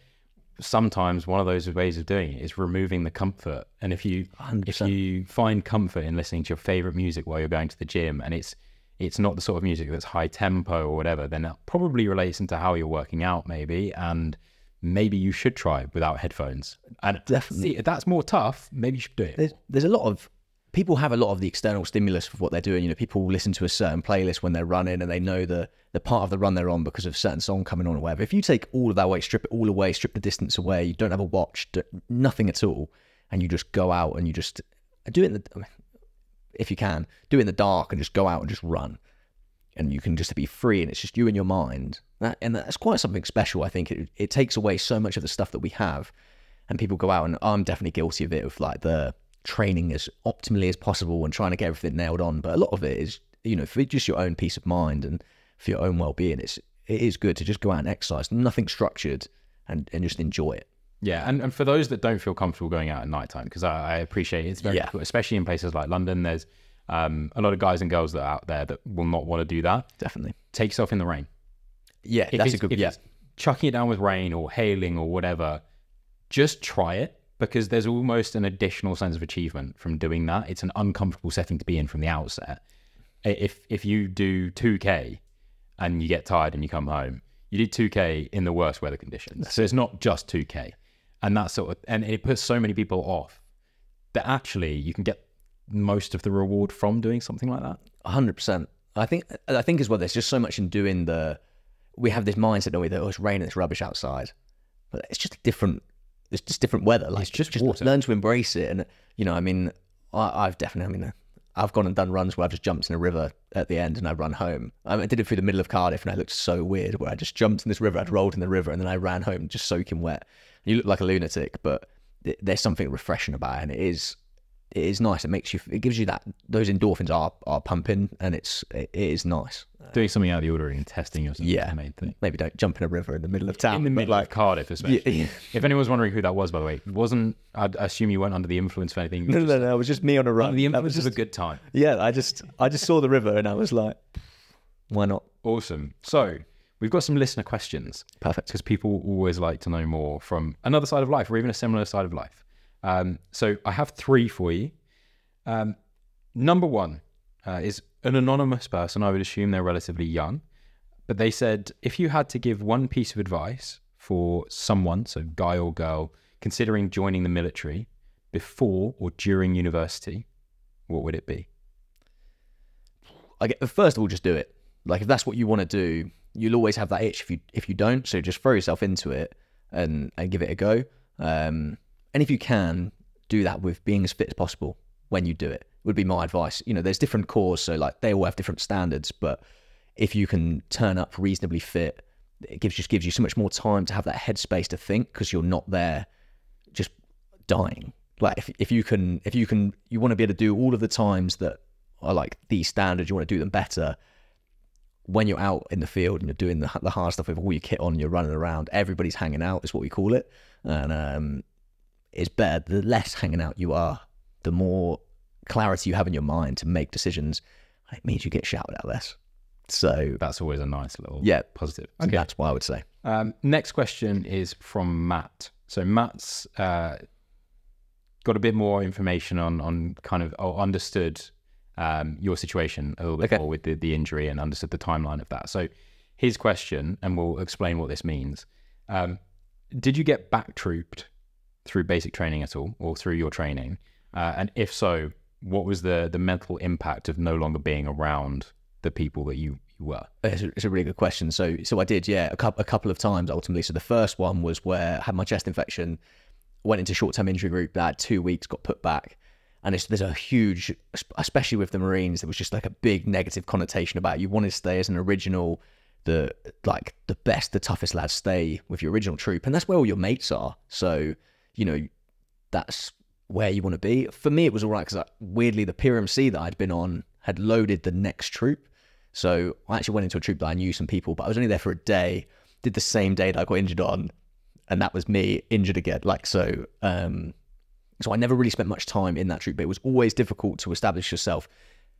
sometimes one of those ways of doing it is removing the comfort. And if you 100%. Find comfort in listening to your favorite music while you're going to the gym, and it's not the sort of music that's high tempo or whatever, then that probably relates into how you're working out, maybe. And maybe you should try without headphones. And definitely, if that's more tough, maybe you should do it. There's a lot of people have a lot of the external stimulus of what they're doing. You know, people listen to a certain playlist when they're running, and they know the part of the run they're on because of a certain song coming on or whatever. If you take all of that away, strip it all away, strip the distance away, you don't have a watch, nothing at all, and you just go out and you just do it if you can, do it in the dark and just go out and just run. And you can just be free, and it's just you and your mind. That's quite something special. I think it takes away so much of the stuff that we have, and people go out, and I'm definitely guilty of it, of like the training as optimally as possible and trying to get everything nailed on. But a lot of it is, you know, for just your own peace of mind and for your own well-being, it is good to just go out and exercise, nothing structured, and just enjoy it. Yeah, and for those that don't feel comfortable going out at nighttime, because I appreciate it's very difficult, especially in places like London. There's a lot of guys and girls that are out there that will not want to do that. Definitely. Take yourself in the rain. Yeah, that's a good... If it's chucking it down with rain or hailing or whatever, just try it, because there's almost an additional sense of achievement from doing that. It's an uncomfortable setting to be in from the outset. If you do 2K and you get tired and you come home, you did 2K in the worst weather conditions. So it's not just 2K. And that and it puts so many people off that actually you can get most of the reward from doing something like that. 100%. I think as well, there's just so much in doing we have this mindset, don't we, that it's raining, it's rubbish outside. But it's just different weather. Like, it's just water. Learn to embrace it. And, you know, I mean, I've definitely, I've gone and done runs where I've just jumped in a river at the end and I run home. I did it through the middle of Cardiff and I looked so weird where I just jumped in this river, I'd rolled in the river and then I ran home just soaking wet. You look like a lunatic, but there's something refreshing about it, and it is nice. It gives you those endorphins are pumping, and it is nice. Doing something out of the ordinary and testing yourself. Yeah, is the main thing. Maybe don't jump in a river in the middle of town. In the middle of Cardiff, especially. Yeah. If anyone's wondering who that was, by the way, I'd assume you weren't under the influence of anything. No, it was just me on a run. Under the influence of a good time. Yeah, I just saw the river and I was like, why not? Awesome. So we've got some listener questions. Perfect. Because people always like to know more from another side of life or even a similar side of life. So I have 3 for you. Number 1 is an anonymous person. I would assume they're relatively young. But they said, if you had to give one piece of advice for someone, so guy or girl, considering joining the military before or during university, what would it be? First of all, just do it. Like, if that's what you want to do, you'll always have that itch if you don't. So just throw yourself into it and give it a go. And if you can, do that with being as fit as possible when you do it, would be my advice. You know, there's different corps, so like they all have different standards, but if you can turn up reasonably fit, it gives you so much more time to have that headspace to think, because you're not there just dying. Like if you want to be able to do all of the times that are like these standards, you want to do them better. When you're out in the field and you're doing the hard stuff with all your kit on, you're running around, everybody's hanging out is what we call it. And it's better, the less hanging out you are, the more clarity you have in your mind to make decisions. It means you get shouted at less. So that's always a nice little positive. Okay. So that's what I would say. Next question is from Matt. So Matt's got a bit more information on kind of understood your situation a little bit more with the injury and understood the timeline of that. So his question, and we'll explain what this means. Did you get back trooped through basic training at all, or through your training? And if so, what was the mental impact of no longer being around the people that you were? It's a really good question. So I did, a couple of times ultimately. So the first one was where I had my chest infection, went into short-term injury group, that had 2 weeks, got put back. And there's a huge, especially with the Marines, there was just like a big negative connotation about it. You wanted to stay as an original, the best, the toughest lads stay with your original troop. And that's where all your mates are. So, you know, that's where you want to be. For me, it was all right because weirdly, the PRMC that I'd been on had loaded the next troop. So I actually went into a troop that I knew some people, but I was only there for a day, did the same day that I got injured on, and that was me injured again. So I never really spent much time in that troop, but it was always difficult to establish yourself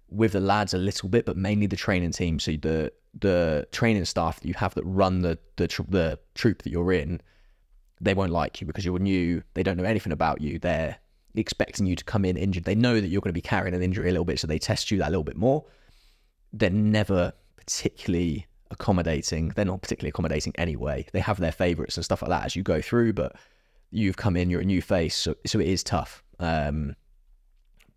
with the lads a little bit, but mainly the training team. So the training staff that you have that run the troop that you're in, they won't like you because you're new. They don't know anything about you. They're expecting you to come in injured. They know that you're going to be carrying an injury a little bit, so they test you that a little bit more. They're never particularly accommodating. They're not particularly accommodating anyway. They have their favourites and stuff like that as you go through, but you've come in, you're a new face, so it is tough. But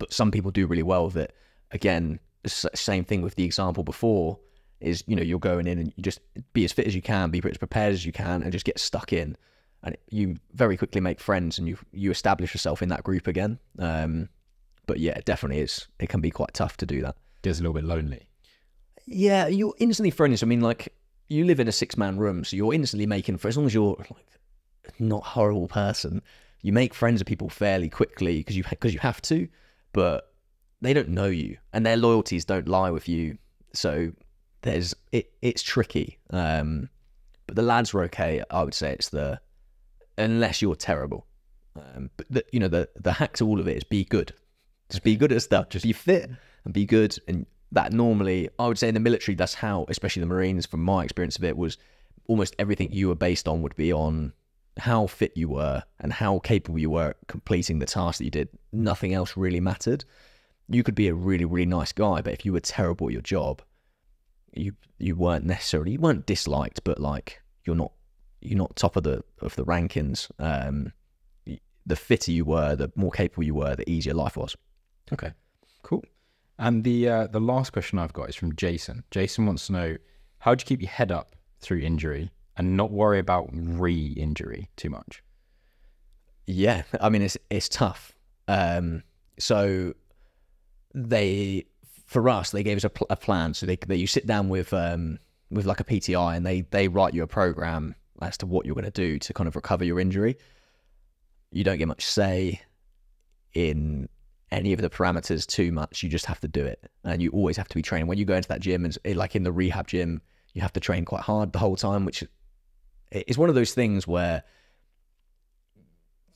some people do really well with it. Again, same thing with the example before, is, you know, you're going in and you just be as fit as you can, be as prepared as you can, and just get stuck in. And you very quickly make friends and you establish yourself in that group again. But yeah, it definitely is. It can be quite tough to do that. It's a little bit lonely. Yeah, you're instantly friends. I mean, like, you live in a 6-man room, so you're instantly making friends. As long as you're like not a horrible person, you make friends with people fairly quickly because you have to, but they don't know you and their loyalties don't lie with you. So it's tricky. But the lads were okay. I would say unless you're terrible. But the hack to all of it is be good. Just be good at stuff. Just be fit and be good. And that normally, I would say in the military, that's how, especially the Marines, from my experience of it, was almost everything you were based on would be on how fit you were and how capable you were completing the task that you did. Nothing else really mattered. You could be a really, really nice guy, but if you were terrible at your job, you weren't disliked, but like you're not top of the rankings. The fitter you were, the more capable you were, the easier life was. Okay, cool. And the last question I've got is from Jason. Jason wants to know, how do you keep your head up through injury and not worry about re-injury too much? Yeah, I mean, it's tough. So for us, they gave us a plan. So you sit down with like a PTI, and they write you a program as to what you're going to do to kind of recover your injury. You don't get much say in any of the parameters too much. You just have to do it, and you always have to be training. When you go into that gym, and like in the rehab gym, you have to train quite hard the whole time, which is one of those things where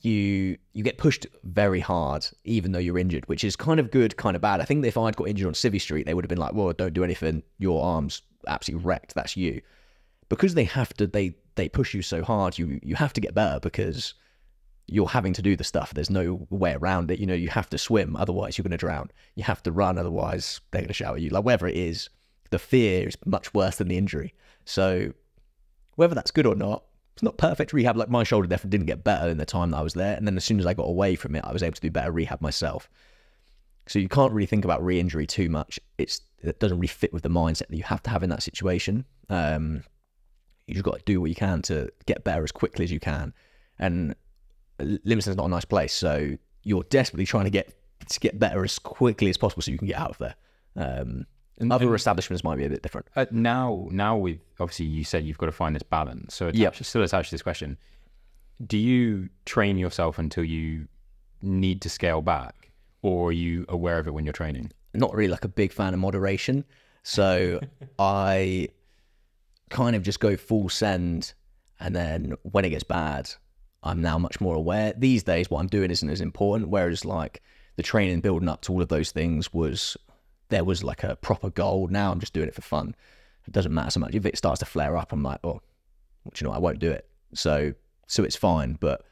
you get pushed very hard even though you're injured, which is kind of good, kind of bad. I think that if I'd got injured on Civvy Street, they would have been like, well, don't do anything, your arm's absolutely wrecked, that's you. Because they have to, they push you so hard, you have to get better, because you're having to do the stuff. There's no way around it. You know, you have to swim, otherwise you're going to drown. You have to run, otherwise they're going to shower you. Like, whatever it is, the fear is much worse than the injury. So whether that's good or not, it's not perfect rehab. Like, my shoulder definitely didn't get better in the time that I was there. And then as soon as I got away from it, I was able to do better rehab myself. So you can't really think about re-injury too much. It doesn't really fit with the mindset that you have to have in that situation. You just got to do what you can to get better as quickly as you can. And Livingston's not a nice place, so you're desperately trying to get better as quickly as possible so you can get out of there. And other establishments might be a bit different. Now with, obviously you said you've got to find this balance. So still attached to this question, do you train yourself until you need to scale back, or are you aware of it when you're training? Not really like a big fan of moderation. So I kind of just go full send, and then when it gets bad, I'm now much more aware. These days, what I'm doing isn't as important, whereas like the training building up to all of those things there was like a proper goal. Now I'm just doing it for fun. It doesn't matter so much. If it starts to flare up, I'm like, oh, you know, I won't do it. So it's fine. But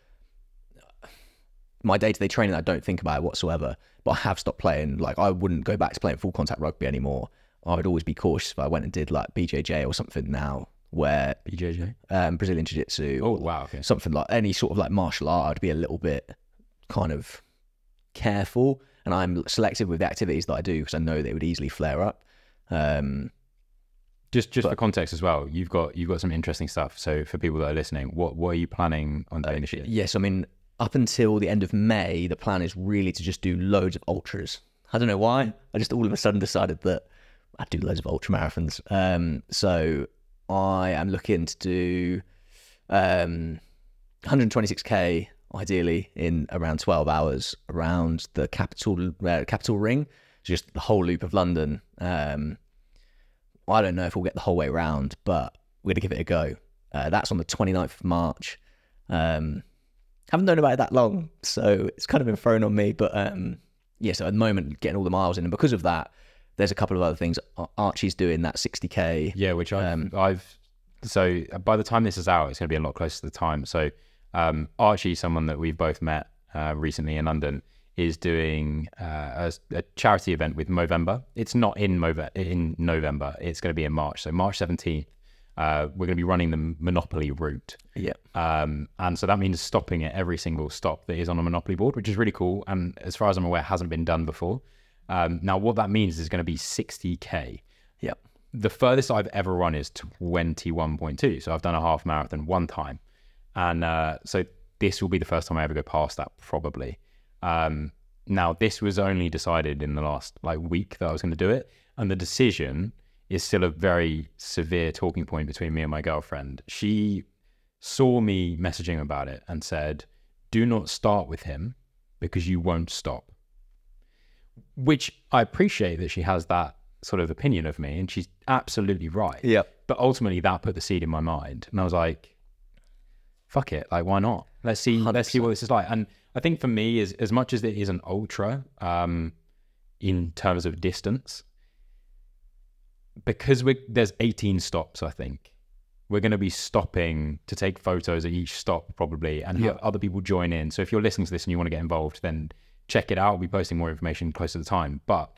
my day-to-day training, I don't think about it whatsoever. But I have stopped playing. Like, I wouldn't go back to playing full contact rugby anymore. I would always be cautious if I went and did like BJJ or something now, where BJJ, Brazilian Jiu-Jitsu. Oh wow, okay. Something like any sort of like martial art, I'd be a little bit kind of careful, and I'm selective with the activities that I do because I know they would easily flare up. Just for context as well, you've got some interesting stuff. So for people that are listening, what are you planning on doing this year? Yes, I mean, up until the end of May, the plan is really to just do loads of ultras. I don't know why. I just all of a sudden decided that I'd do loads of ultra marathons. So I am looking to do 126k ideally in around 12 hours around the capital ring, just the whole loop of London. I don't know if we'll get the whole way around, but we're gonna give it a go. That's on the 29th of March. Haven't known about it that long, so it's kind of been thrown on me, but so at the moment getting all the miles in, and because of that, there's a couple of other things. Archie's doing that 60k. Yeah, which I've so by the time this is out, it's going to be a lot closer to the time. So Archie, someone that we've both met recently in London, is doing a charity event with Movember. It's not in November. It's going to be in March. So March 17th, we're going to be running the Monopoly route. Yeah. And so that means stopping at every single stop that is on a Monopoly board, which is really cool. And as far as I'm aware, hasn't been done before. Now, what that means is going to be 60k. Yep. The furthest I've ever run is 21.2. So I've done a half marathon one time. And so this will be the first time I ever go past that, probably. Now, this was only decided in the last week that I was going to do it. And the decision is still a very severe talking point between me and my girlfriend. She saw me messaging about it and said, do not start with him because you won't stop. Which I appreciate that she has that sort of opinion of me, and she's absolutely right. Yeah. But ultimately that put the seed in my mind, and I was like, fuck it, why not? Let's see 100%. Let's see what this is like. And I think for me, as much as it is an ultra in terms of distance, because there's 18 stops, I think we're going to be stopping to take photos at each stop probably, and have other people join in. So if you're listening to this and you want to get involved, then check it out. We'll be posting more information closer to the time. But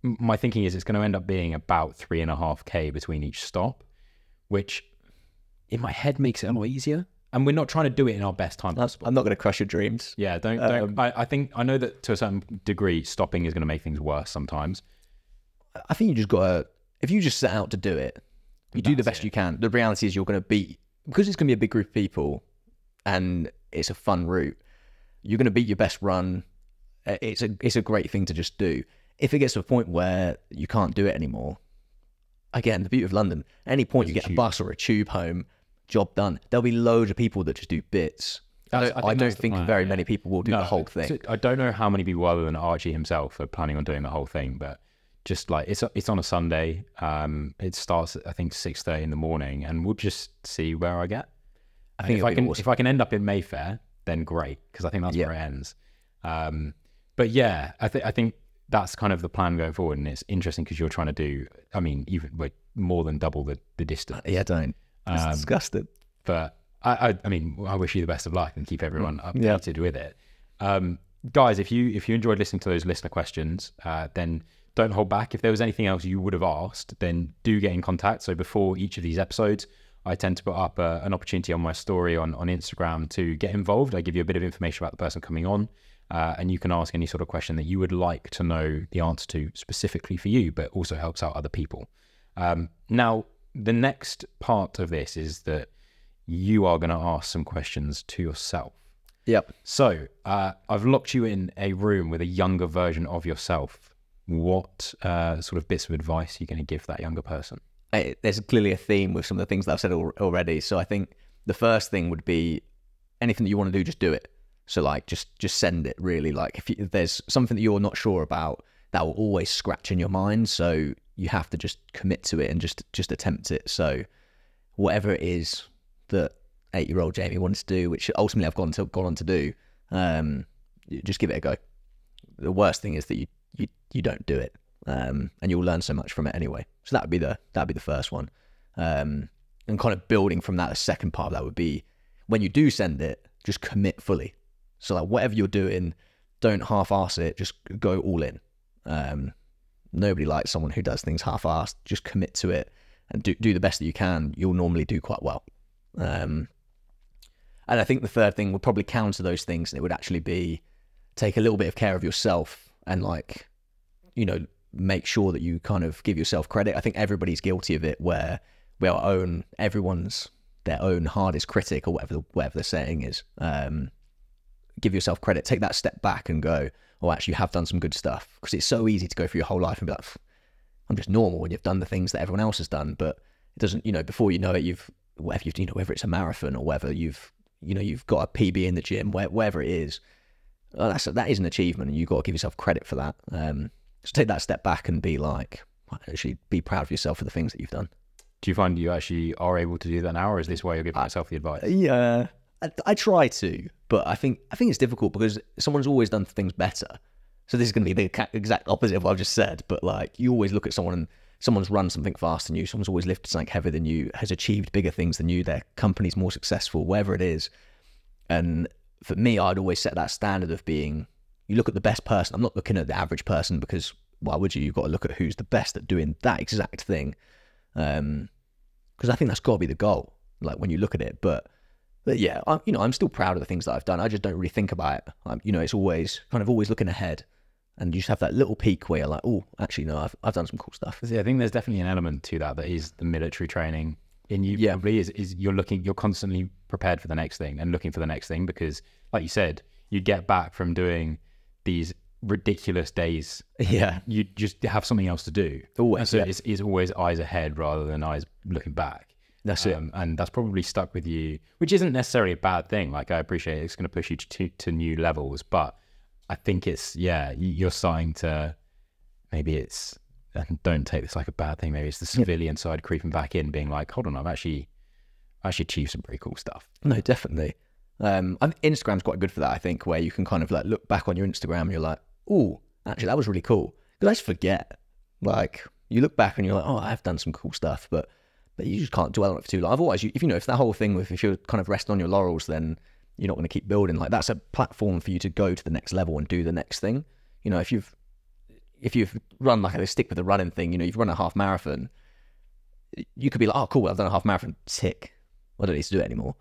my thinking is it's going to end up being about 3.5k between each stop, which in my head makes it a lot easier. And we're not trying to do it in our best time possible. I'm not going to crush your dreams. Yeah, don't. I know that to a certain degree, stopping is going to make things worse sometimes. I think you just got to, if you just set out to do it, you do the best you can. The reality is you're going to beat, because it's going to be a big group of people and it's a fun route, you're going to beat your best run it's a great thing to just do. If it gets to a point where you can't do it anymore, again, the beauty of London, any point you get a bus or a tube home, job done. There'll be loads of people that just do bits. I don't think very many people will do the whole thing. I don't know how many people other than Archie himself are planning on doing the whole thing, but just like it's on a Sunday. It starts at, I think, 6:30 in the morning, and we'll just see where I get. I think if I can end up in Mayfair, then great, because I think that's where it ends. But yeah, I think that's kind of the plan going forward, and it's interesting because you're trying to do, I mean, even more than double the distance. Yeah, don't. It's disgusting. But I mean, I wish you the best of luck and keep everyone updated with it. Guys, if you enjoyed listening to those listener questions, then don't hold back. If there was anything else you would have asked, then do get in contact. So before each of these episodes, I tend to put up an opportunity on my story on Instagram to get involved. I give you a bit of information about the person coming on, and you can ask any sort of question that you would like to know the answer to specifically for you, but also helps out other people. Now, the next part of this is that you are going to ask some questions to yourself. Yep. So I've locked you in a room with a younger version of yourself. What sort of bits of advice are you going to give that younger person? There's clearly a theme with some of the things that I've said already. So I think the first thing would be anything that you want to do, just do it. So like, just send it, really. Like if there's something that you're not sure about, that will always scratch in your mind. So you have to just commit to it and just attempt it. So whatever it is that 8-year-old Jamie wants to do, which ultimately I've gone on to do, just give it a go. The worst thing is that you don't do it, and you'll learn so much from it anyway. So that'd be the first one, and kind of building from that. The second part of that would be when you do send it, just commit fully. So like whatever you're doing, don't half-ass it. Just go all in. Nobody likes someone who does things half-assed. Just commit to it and do the best that you can. You'll normally do quite well. And I think the third thing would probably counter those things, and it would actually be take a little bit of care of yourself and like, you know, make sure that you kind of give yourself credit. I think everybody's guilty of it, where everyone's their own hardest critic, or whatever the saying is. Give yourself credit, take that step back and go, oh, actually you have done some good stuff. Because it's so easy to go through your whole life and be like, I'm just normal, when you've done the things that everyone else has done. But it doesn't, you know, before you know it, whether it's a marathon or whether you've got a PB in the gym, wherever it is, that is an achievement, and you've got to give yourself credit for that. So take that step back and be like, actually be proud of yourself for the things that you've done. Do you find you actually are able to do that now, or is this why you're giving yourself the advice? Yeah, I try to, but I think it's difficult because someone's always done things better. So this is going to be the exact opposite of what I've just said, but like you always look at someone and someone's run something faster than you, someone's always lifted something heavier than you, has achieved bigger things than you, their company's more successful, whatever it is. And for me, I'd always set that standard of being, you look at the best person. I'm not looking at the average person, because why would you? You've got to look at who's the best at doing that exact thing. Because I think that's got to be the goal, like when you look at it. But yeah, I'm still proud of the things that I've done. I just don't really think about it. It's always looking ahead. And you just have that little peak where you're like, oh, actually, no, I've done some cool stuff. Yeah, I think there's definitely an element to that is the military training in you. Yeah. Probably is you're constantly prepared for the next thing and looking for the next thing, because like you said, you get back from doing these ridiculous days. Yeah. You just have something else to do. Always. And so it's always eyes ahead rather than eyes looking back. That's it. And that's probably stuck with you, which isn't necessarily a bad thing. Like, I appreciate it's going to push you to new levels, but I think it's, you're starting to, maybe it's, and don't take this like a bad thing, maybe it's the civilian side creeping back in, being like, hold on, I've actually achieved some pretty cool stuff. No, definitely. Instagram's quite good for that, I think, where you can kind of like look back on your Instagram and you're like, oh, actually that was really cool. Because I just forget. Like, you look back and you're like, oh, I've done some cool stuff, but you just can't dwell on it for too long. Otherwise, if that whole thing with, if you're kind of resting on your laurels, then you're not going to keep building. Like, that's a platform for you to go to the next level and do the next thing. If you've run, like, a stick with the running thing, you've run a half marathon, you could be like, oh, cool, I've done a half marathon, tick. I don't need to do it anymore.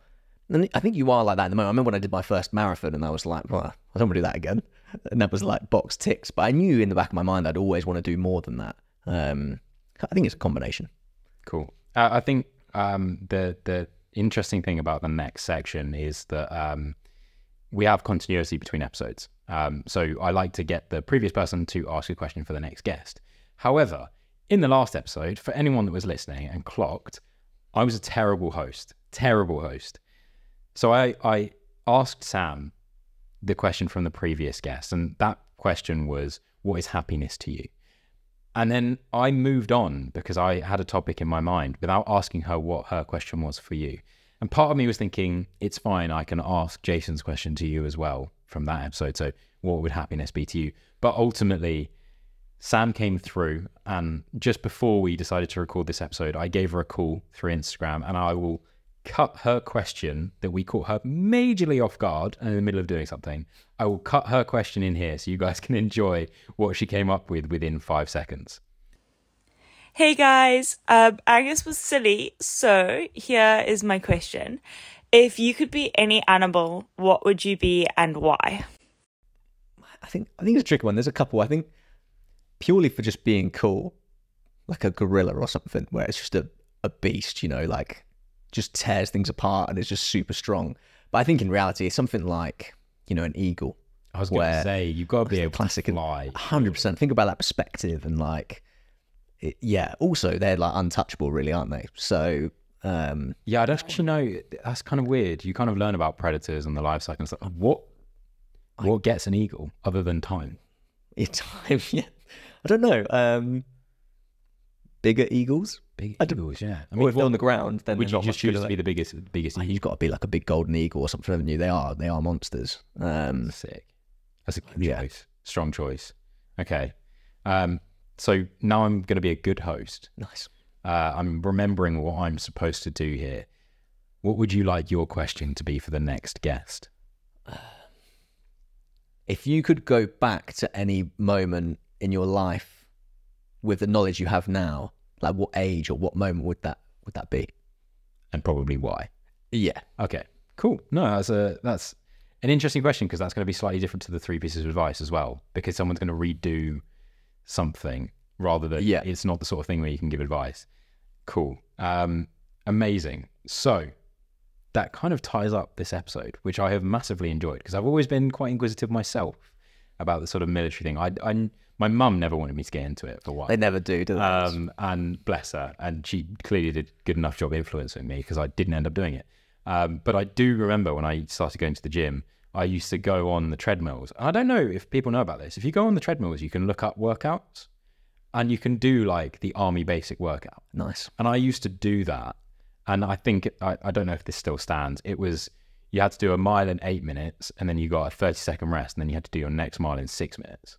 And I think you are like that at the moment. I remember when I did my first marathon and I was like, well, I don't want to do that again. And that was like box ticks. But I knew in the back of my mind I'd always want to do more than that. I think it's a combination. Cool. I think the interesting thing about the next section is that we have continuity between episodes. So I like to get the previous person to ask a question for the next guest. However, in the last episode, for anyone that was listening and clocked, I was a terrible host. So I asked Sam the question from the previous guest, and that question was, what is happiness to you? And then I moved on because I had a topic in my mind without asking her what her question was for you. And part of me was thinking, it's fine, I can ask Jason's question to you as well from that episode. So what would happiness be to you? But ultimately, Sam came through, and just before we decided to record this episode, I gave her a call through Instagram, and I will cut her question that we caught her majorly off guard and in the middle of doing something. I will cut her question in here so you guys can enjoy what she came up with within 5 seconds. Hey guys, Agnes was silly, so here is my question. If you could be any animal, what would you be and why? I think it's a tricky one. There's a couple. I think purely for just being cool, like a gorilla or something, where it's just a beast, you know, like just tears things apart and is just super strong. But I think in reality, it's something like, you know, an eagle. I was going to say, you've got to be able to fly. 100%. Think about that perspective and like, yeah. Also, they're like untouchable, really, aren't they? So, yeah, I don't actually know. That's kind of weird. You kind of learn about predators and the life cycle and stuff. What gets an eagle other than time? Time, yeah. I don't know. Bigger eagles? Big eagles, yeah. I mean, or if they're on the ground, then would you just choose to be the biggest eagle? You've got to be like a big golden eagle or something, haven't you? They are monsters. Sick. That's a good choice. Strong choice. Okay. So now I'm going to be a good host. Nice. I'm remembering what I'm supposed to do here. What would you like your question to be for the next guest? If you could go back to any moment in your life with the knowledge you have now, like what age or what moment would that be? And probably why? Yeah. Okay, cool. No, that's an interesting question, because that's going to be slightly different to the 3 pieces of advice as well, because someone's going to redo something rather than, it's not the sort of thing where you can give advice. Cool. Amazing. So that kind of ties up this episode, which I have massively enjoyed, because I've always been quite inquisitive myself about the sort of military thing. My mum never wanted me to get into it for a while. They never do they? And bless her, and she clearly did a good enough job influencing me, because I didn't end up doing it. But I do remember when I started going to the gym, I used to go on the treadmills. And I don't know if people know about this. If you go on the treadmills, you can look up workouts, and you can do like the army basic workout. Nice. And I used to do that. And I think, I don't know if this still stands. It was, you had to do a mile in 8 minutes, and then you got a 30-second rest, and then you had to do your next mile in 6 minutes.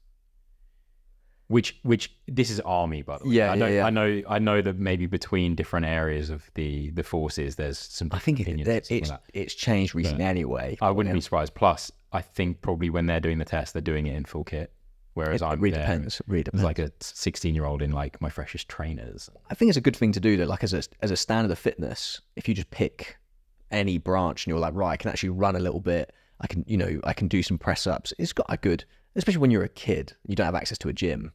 Which this is army, by the way. Yeah, I know that maybe between different areas of the forces, there's some. I think it's changed recently anyway. I wouldn't be surprised. Plus, I think probably when they're doing the test, they're doing it in full kit. Whereas it really depends. It's like a 16-year-old in like my freshest trainers. I think it's a good thing to do though. Like as a standard of fitness, if you just pick any branch and you're like, right, I can actually run a little bit. I can do some press ups. It's got a good, especially when you're a kid, you don't have access to a gym.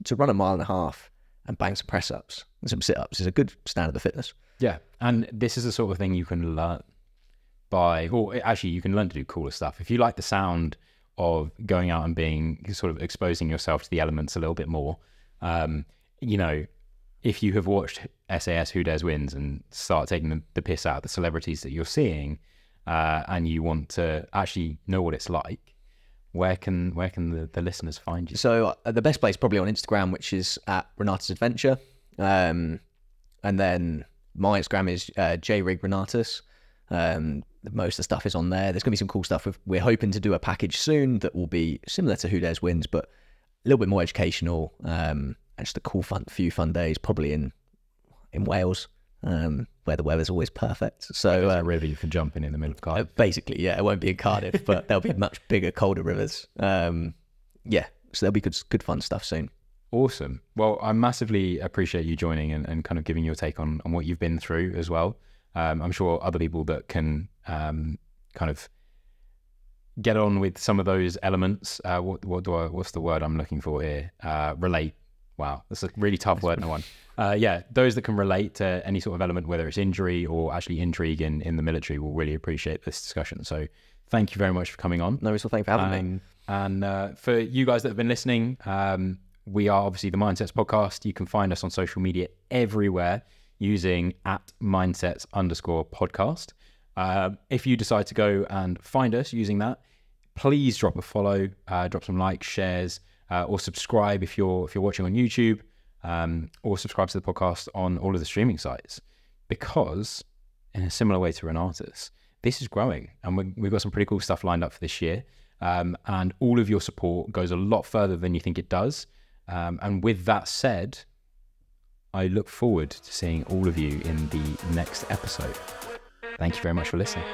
To run a 1.5 miles and bang some press ups and some sit ups is a good standard of fitness. Yeah, and this is the sort of thing you can learn you can learn to do cooler stuff. If you like the sound of going out and being sort of exposing yourself to the elements a little bit more, if you have watched SAS Who Dares Wins and start taking the piss out of the celebrities that you're seeing, and you want to actually know what it's like, where can the listeners find you? So the best place probably on Instagram, which is at Renatus Adventure, and then my Instagram is jrigrenatus. Most of the stuff is on there. There's going to be some cool stuff. We're hoping to do a package soon that will be similar to Who Dares Wins, but a little bit more educational, and just a few fun days, probably in Wales, where the weather's always perfect. So a river you can jump in the middle of Cardiff. Basically, yeah, it won't be in Cardiff, but there'll be much bigger, colder rivers. So there'll be good fun stuff soon. Awesome. Well, I massively appreciate you joining and kind of giving your take on what you've been through as well. I'm sure other people that can kind of get on with some of those elements. What's the word I'm looking for here? Relate. Wow, that's a really tough word, no one. Those that can relate to any sort of element, whether it's injury or actually intrigue in the military, will really appreciate this discussion. So thank you very much for coming on. No, Russell, thank you for having me. And for you guys that have been listening, we are obviously the Mindsets Podcast. You can find us on social media everywhere using @mindsets_podcast. If you decide to go and find us using that, please drop a follow, drop some likes, shares, or subscribe if you're watching on YouTube, or subscribe to the podcast on all of the streaming sites. Because in a similar way to Renatus, this is growing, and we've got some pretty cool stuff lined up for this year. And all of your support goes a lot further than you think it does. And with that said, I look forward to seeing all of you in the next episode. Thank you very much for listening.